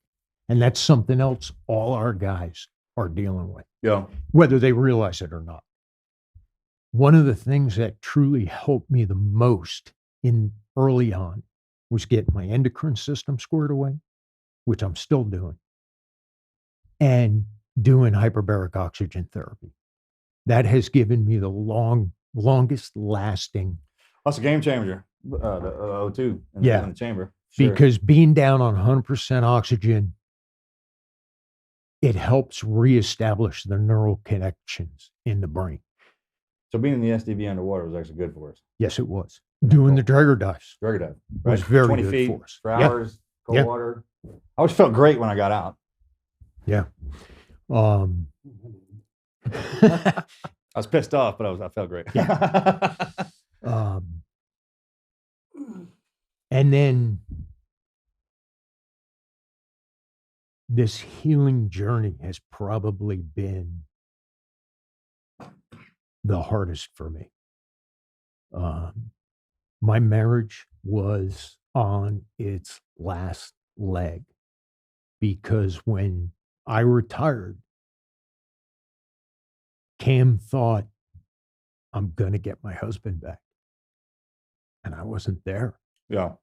And that's something else all our guys are dealing with, Yeah. whether they realize it or not. One of the things that truly helped me the most in early on was getting my endocrine system squared away, which I'm still doing, and doing hyperbaric oxygen therapy. That has given me the longest lasting. That's a game changer. The O2 in the chamber. Sure. Because being down on 100% oxygen, it helps reestablish the neural connections in the brain. So being in the SDV underwater was actually good for us. Yes, it was. Doing the Drager dive. Drager dive. Right? Was very 20 good feet for us. For hours, cold water. I always felt great when I got out. Yeah. I was pissed off, but I felt great. Yeah. And then this healing journey has probably been the hardest for me. My marriage was on its last leg because when I retired, Cam thought, I'm going to get my husband back. And I wasn't there. Yeah.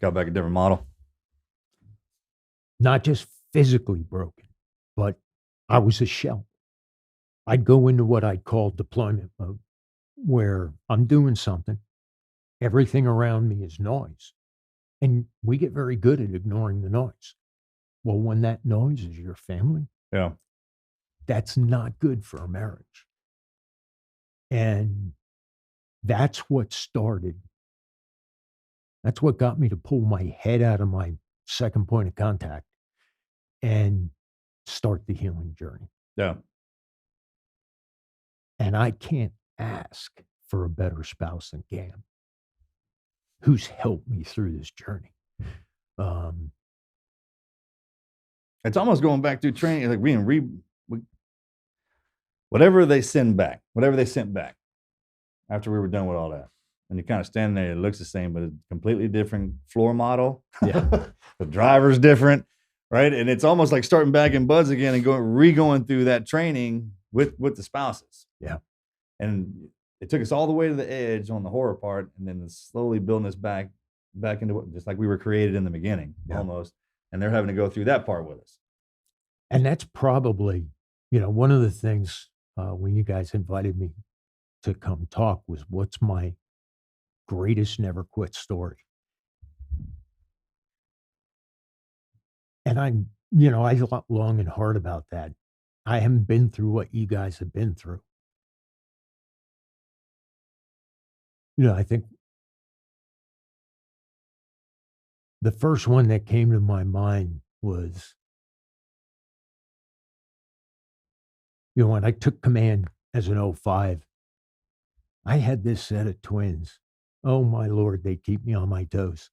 Got back a different model. Not just physically broken, but I was a shell. I'd go into what I'd call deployment mode, where I'm doing something. Everything around me is noise. And we get very good at ignoring the noise. Well, when that noise is your family, that's not good for a marriage. And that's what started. That's what got me to pull my head out of my second point of contact and start the healing journey. Yeah. And I can't ask for a better spouse than Cam, who's helped me through this journey. It's almost going back to training, like whatever they sent back after we were done with all that. And you're kind of standing there, it looks the same, but it's a completely different floor model. Yeah. The driver's different, right? And it's almost like starting back in buds again and going through that training with the spouses. Yeah. And it took us all the way to the edge on the horror part, and then slowly building us back into what, just like we were created in the beginning, almost. And they're having to go through that part with us. And that's probably, one of the things when you guys invited me to come talk was what's my greatest never quit story. And I thought long and hard about that. I haven't been through what you guys have been through. I think the first one that came to my mind was, when I took command as an 05, I had this set of twins. Oh my Lord, they keep me on my toes.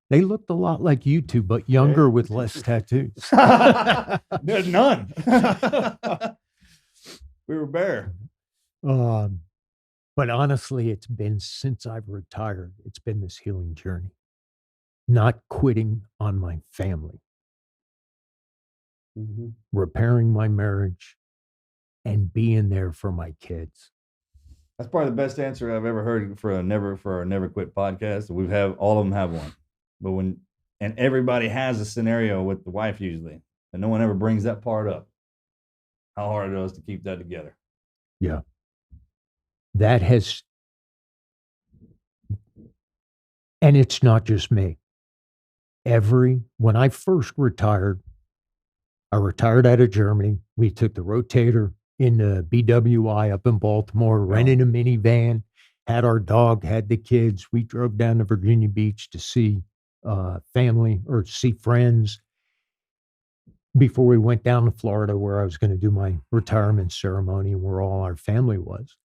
They looked a lot like you two, but younger with less tattoos. There's none. We were bare. But honestly, it's been since I've retired, it's been this healing journey. Not quitting on my family. Repairing my marriage and being there for my kids. That's probably the best answer I've ever heard for our Never Quit podcast. All of them have one. But and everybody has a scenario with the wife usually, and no one ever brings that part up. How hard it is to keep that together. Yeah. That has, and it's not just me. When I first retired, I retired out of Germany. We took the rotator in the BWI up in Baltimore, rented a minivan, had our dog, had the kids. We drove down to Virginia Beach to see family or see friends before we went down to Florida, where I was going to do my retirement ceremony and where all our family was.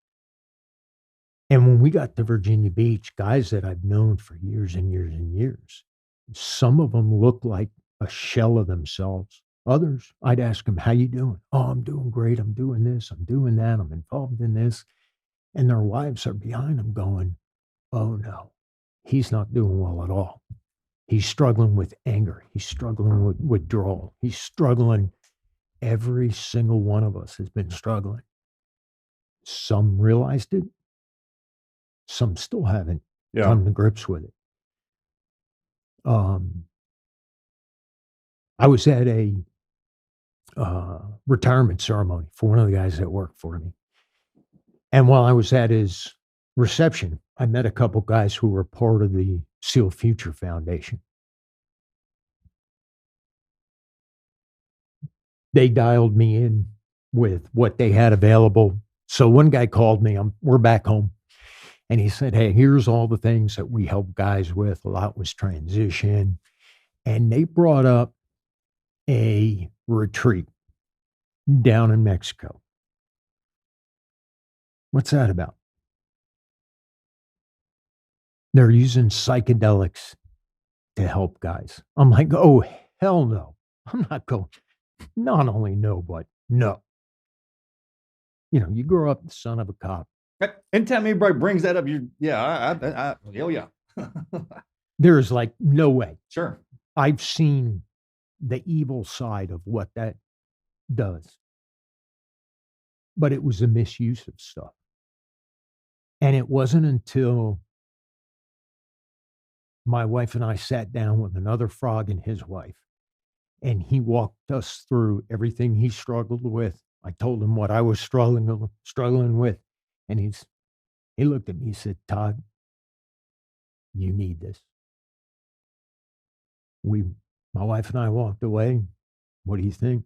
And when we got to Virginia Beach, guys that I've known for years and years and years, some of them look like a shell of themselves. Others, I'd ask them, how you doing? Oh, I'm doing great. I'm doing this. I'm doing that. I'm involved in this. And their wives are behind them going, oh no, he's not doing well at all. He's struggling with anger. He's struggling with withdrawal. He's struggling. Every single one of us has been struggling. Some realized it. Some still haven't come to grips with it. I was at a retirement ceremony for one of the guys that worked for me. And while I was at his reception, I met a couple guys who were part of the SEAL Future Foundation. They dialed me in with what they had available. So one guy called me, we're back home, and he said, hey, here's all the things that we help guys with. A lot was transition. And they brought up a retreat down in Mexico. What's that about? They're using psychedelics to help guys. I'm like, oh, hell no. I'm not going. Not only no, but no. You know, you grow up the son of a cop. Anytime anybody brings that up, There's like no way. Sure. I've seen the evil side of what that does. But it was a misuse of stuff. And it wasn't until my wife and I sat down with another frog and his wife, and he walked us through everything he struggled with. I told him what I was struggling with. And he looked at me, he said, Todd, you need this. My wife and I walked away. What do you think?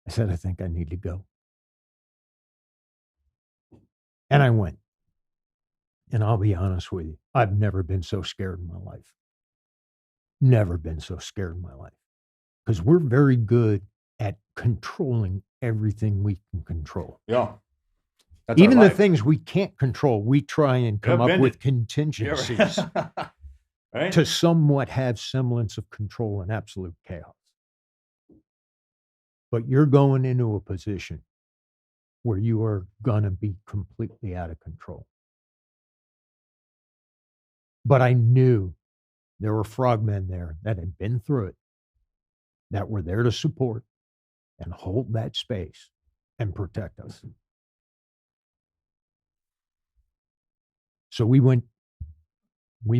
I said, I think I need to go. And I went. And I'll be honest with you, I've never been so scared in my life. Never been so scared in my life. Because we're very good at controlling everything we can control. Yeah. Even the things we can't control, we try and come up with contingencies right? to somewhat have semblance of control in absolute chaos. But you're going into a position where you are going to be completely out of control. But I knew there were frogmen there that had been through it, that were there to support and hold that space and protect us. So we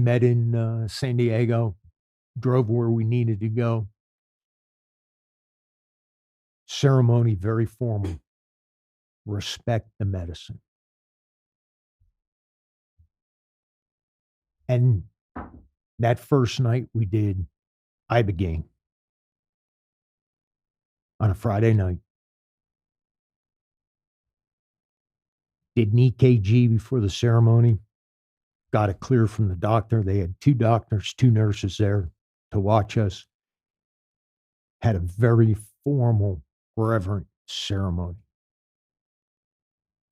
met in San Diego, drove where we needed to go. Ceremony, very formal. Respect the medicine. And that first night we did Ibogaine on a Friday night. Did an EKG before the ceremony. Got it clear from the doctor. They had 2 doctors, 2 nurses there to watch us. Had a very formal, reverent ceremony.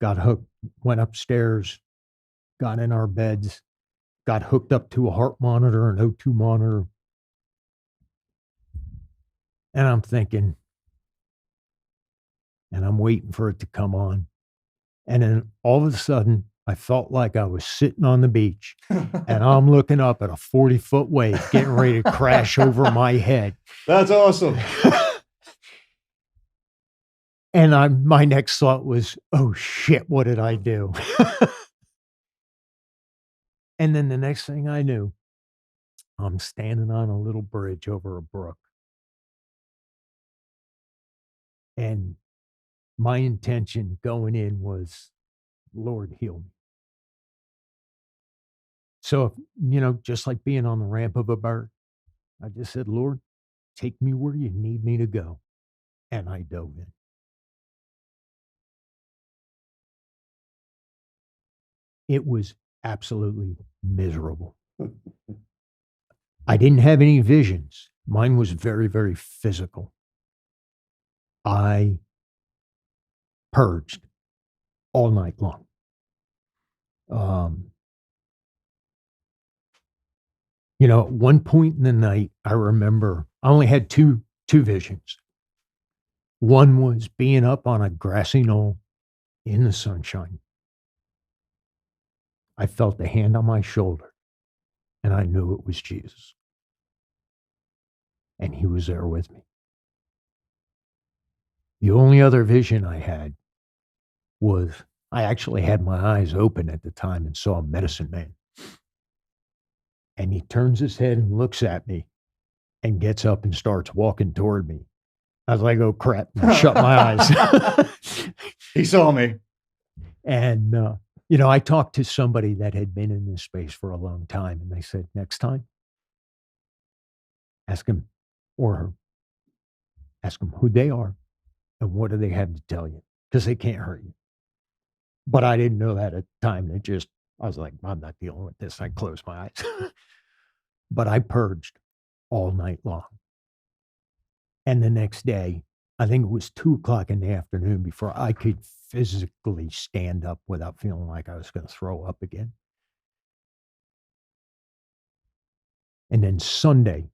Got hooked, went upstairs, got in our beds, got hooked up to a heart monitor, an O2 monitor. And I'm thinking, and I'm waiting for it to come on. And then all of a sudden, I felt like I was sitting on the beach and I'm looking up at a 40-foot wave getting ready to crash over my head. That's awesome. And my next thought was, oh shit, what did I do? And then the next thing I knew, I'm standing on a little bridge over a brook. And my intention going in was, Lord, heal me. So, just like being on the ramp of a bird, I just said, Lord, take me where you need me to go. And I dove in. It was absolutely miserable. I didn't have any visions. Mine was very, very physical. I purged all night long. At one point in the night, I remember I only had two visions. One was being up on a grassy knoll in the sunshine, I felt a hand on my shoulder, and I knew it was Jesus. And he was there with me. The only other vision I had was I actually had my eyes open at the time and saw a medicine man. And he turns his head and looks at me and gets up and starts walking toward me. I was like, oh, crap. And I shut my eyes. He saw me. And, I talked to somebody that had been in this space for a long time, and they said, next time, ask him or her, ask them who they are and what do they have to tell you, because they can't hurt you. But I didn't know that at the time. I was like, I'm not dealing with this. I closed my eyes. But I purged all night long. And the next day, I think it was 2:00 in the afternoon before I could physically stand up without feeling like I was going to throw up again. And then Sunday,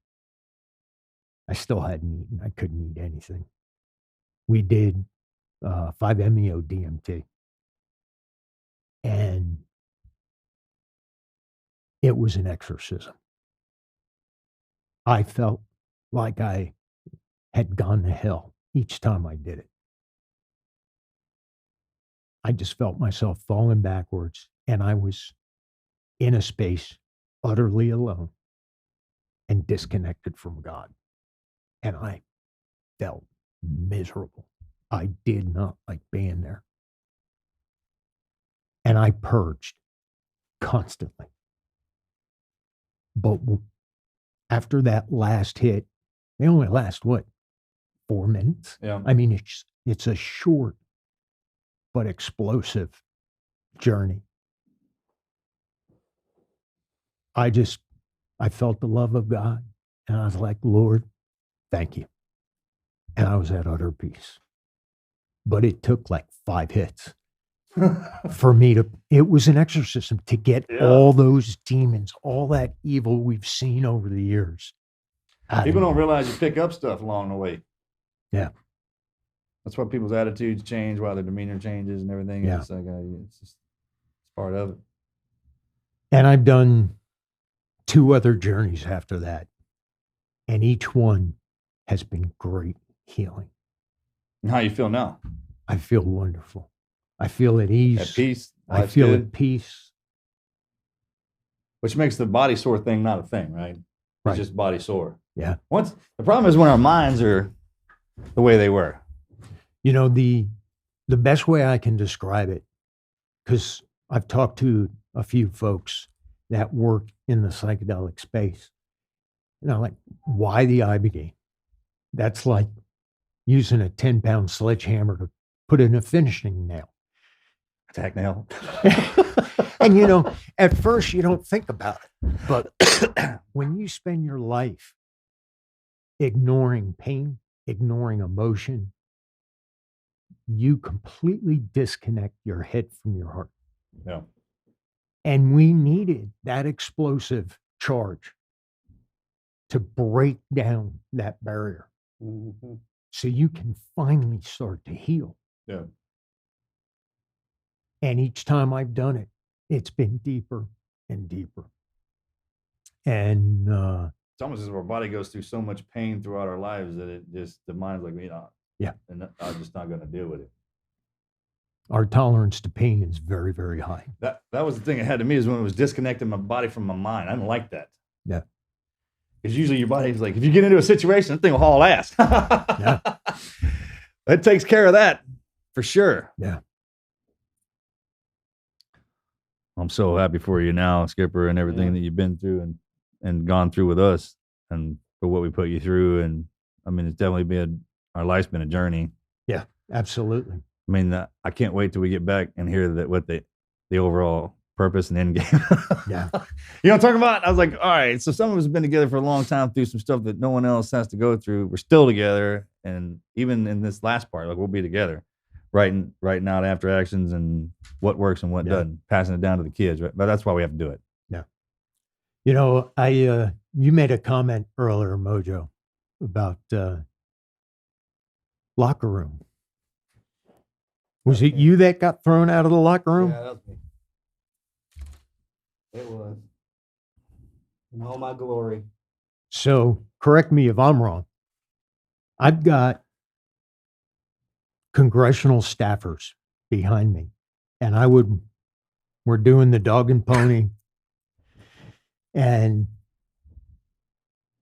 I still hadn't eaten. I couldn't eat anything. We did 5-MeO DMT. And it was an exorcism. I felt like I had gone to hell each time I did it. I just felt myself falling backwards, and I was in a space utterly alone and disconnected from God. And I felt miserable. I did not like being there. And I purged constantly. But after that last hit, they only last, 4 minutes? Yeah. I mean, it's a short but explosive journey. I felt the love of God, and I was like, Lord, thank you. And I was at utter peace. But it took like 5 hits for me it was an exorcism to get all those demons, all that evil we've seen over the years. People don't realize you pick up stuff along the way. Yeah. That's why people's attitudes change, why their demeanor changes and everything. Yeah. It's like, it's part of it. And I've done 2 other journeys after that. And each one has been great healing. And how you feel now? I feel wonderful. I feel at ease. At peace. I feel at peace. Which makes the body sore thing not a thing, right? Right. It's just body sore. Yeah. The problem is when our minds are the way they were. The best way I can describe it, because I've talked to a few folks that work in the psychedelic space, like, why the Ibogaine? That's like using a 10-pound sledgehammer to put in a finishing nail. Attack nail. And, at first you don't think about it. But when you spend your life ignoring pain, ignoring emotion, you completely disconnect your head from your heart. Yeah. And we needed that explosive charge to break down that barrier. Mm-hmm. So you can finally start to heal. Yeah. And each time I've done it, it's been deeper and deeper. And It's almost as if our body goes through so much pain throughout our lives that the mind's like, yeah, and I'm just not going to deal with it. Our tolerance to pain is very, very high. That was the thing it had to me, is when it was disconnecting my body from my mind. I didn't like that. Yeah. Because usually your body's like, if you get into a situation, that thing will haul ass. Yeah. It takes care of that for sure. Yeah. I'm so happy for you now, Skipper, and everything that you've been through and gone through with us, and for what we put you through. And I mean, it's definitely our life's been a journey. Yeah, absolutely. I mean, I can't wait till we get back and hear what the overall purpose and end game. Yeah. You know what I'm talking about? I was like, all right, so some of us have been together for a long time through some stuff that no one else has to go through. We're still together. And even in this last part, like, we'll be together, writing out after actions and what works and what doesn't, passing it down to the kids. Right? But that's why we have to do it. Yeah. You made a comment earlier, Mojo, about locker room. Was it you that got thrown out of the locker room? Yeah, that was me. It was. In all my glory. So correct me if I'm wrong. I've got congressional staffers behind me, and we're doing the dog and pony, and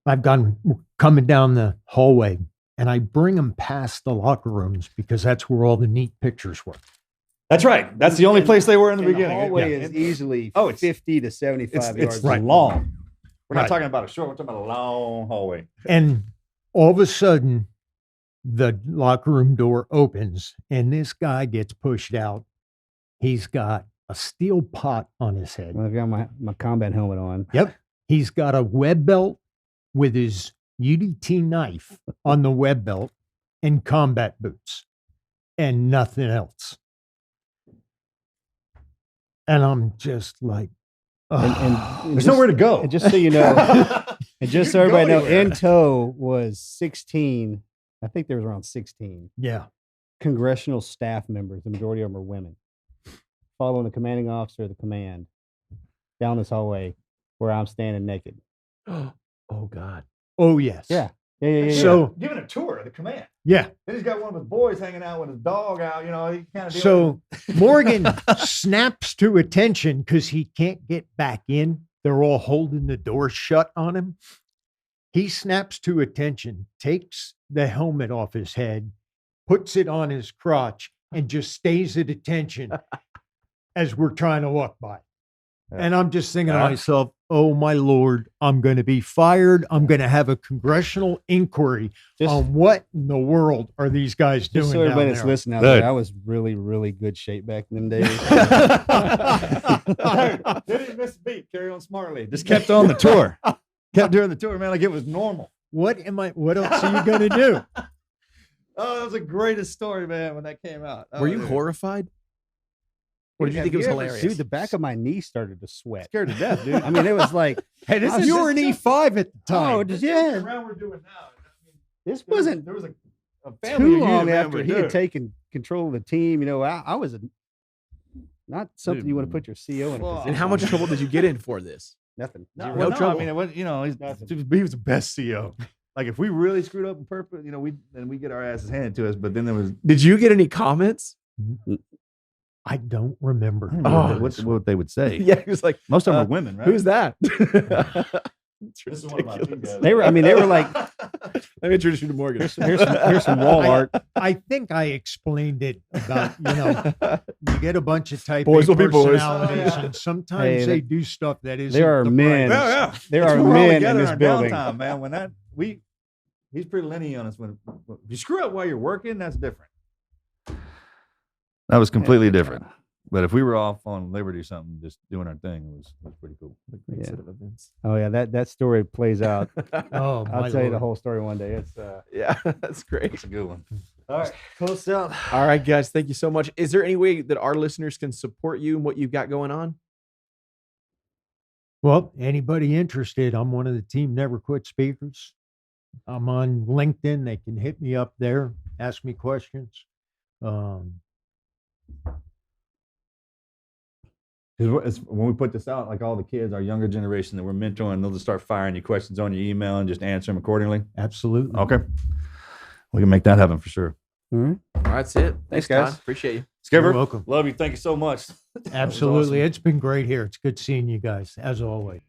we're coming down the hallway, and I bring them past the locker rooms because that's where all the neat pictures were. That's right. That's the only place they were in the And beginning. The hallway Yeah. is easily it's 50 to 75 yards It's long. long. We're not Right. talking about a short. We're talking about a long hallway. And all of a sudden, the locker room door opens, and this guy gets pushed out. He's got a steel pot on his head. Well, I've got my combat helmet on. Yep. He's got a web belt with his UDT knife on the web belt and combat boots and nothing else. And I'm just like, And There's nowhere to go. And just so you know, and just so You can go everybody know, anywhere. in tow was 16. I think there was around 16 yeah. congressional staff members. The majority of them are women. Following the commanding officer of the command down this hallway where I'm standing naked. Oh God. Oh, yes. Yeah. So, giving a tour of the command. yeah. Then he's got one of his boys hanging out with his dog out. You know, he kind of. So Morgan snaps to attention because he can't get back in. They're all holding the door shut on him. He snaps to attention, takes the helmet off his head, puts it on his crotch, and just stays at attention as we're trying to walk by. And I'm just thinking to myself, oh my Lord, I'm going to be fired. I'm going to have a congressional inquiry on what in the world are these guys doing. Just so everybody down that's there. listening out Good. there, I was really, really good shape back in them days. Didn't miss a beat. Carry on smartly. Just kept on the tour. Kept doing the tour, man, like it was normal. What else are you going to do? Oh, that was the greatest story, man, when that came out. Were you horrified? Or did you think it was hilarious? Dude, the back of my knee started to sweat. Scared to death, dude. I mean, it was like, Hey, this is You were an E5 at the time. oh, just, yeah. around we're doing now. This wasn't There was a too long unit after member, he had dude. taken control of the team. You know, I was not something you want to put your CO in. a Well, position And how much on. trouble did you get in for this? Nothing. No, Zero. well, no, trouble. I mean, it was, you know, Nothing. he was the best CO. Like if we really screwed up on purpose, you know, we get our asses handed to us. But then there was Did you get any comments? I don't remember. I don't know what they would say. Yeah, he was like, Most of them are women, right? who's that? This is one of my two guys. They were like, Let me introduce you to Morgan. here's some wall art. I think I explained it about, you get a bunch of type Boys A will be boys. personalities, and sometimes Hey, they do stuff that is. There are men. Yeah. There It's are when we're all men in together this our building. downtime, man. When he's pretty lenient on us. When if you screw up while you're working, that's different. That was completely different. But if we were off on Liberty or something, just doing our thing, it was pretty cool. Great Yeah. set of events. Oh yeah, that story plays out. Oh, my I'll tell you the Lord. whole story one day. It's Yeah, that's great. It's a good one. All right, close out. All right, guys, thank you so much. Is there any way that our listeners can support you and what you've got going on? Well, anybody interested, I'm one of the Team Never Quit speakers. I'm on LinkedIn. They can hit me up there, ask me questions. When we put this out, like all the kids, our younger generation that we're mentoring, they'll just start firing you questions on your email and just answer them accordingly. Absolutely. Okay, we can make that happen for sure. all right. All right, that's it. Thanks, Todd. guys. Appreciate you. Skipper, You're welcome. love you. Thank you so much. Absolutely. awesome. It's been great here. It's good seeing you guys, as always.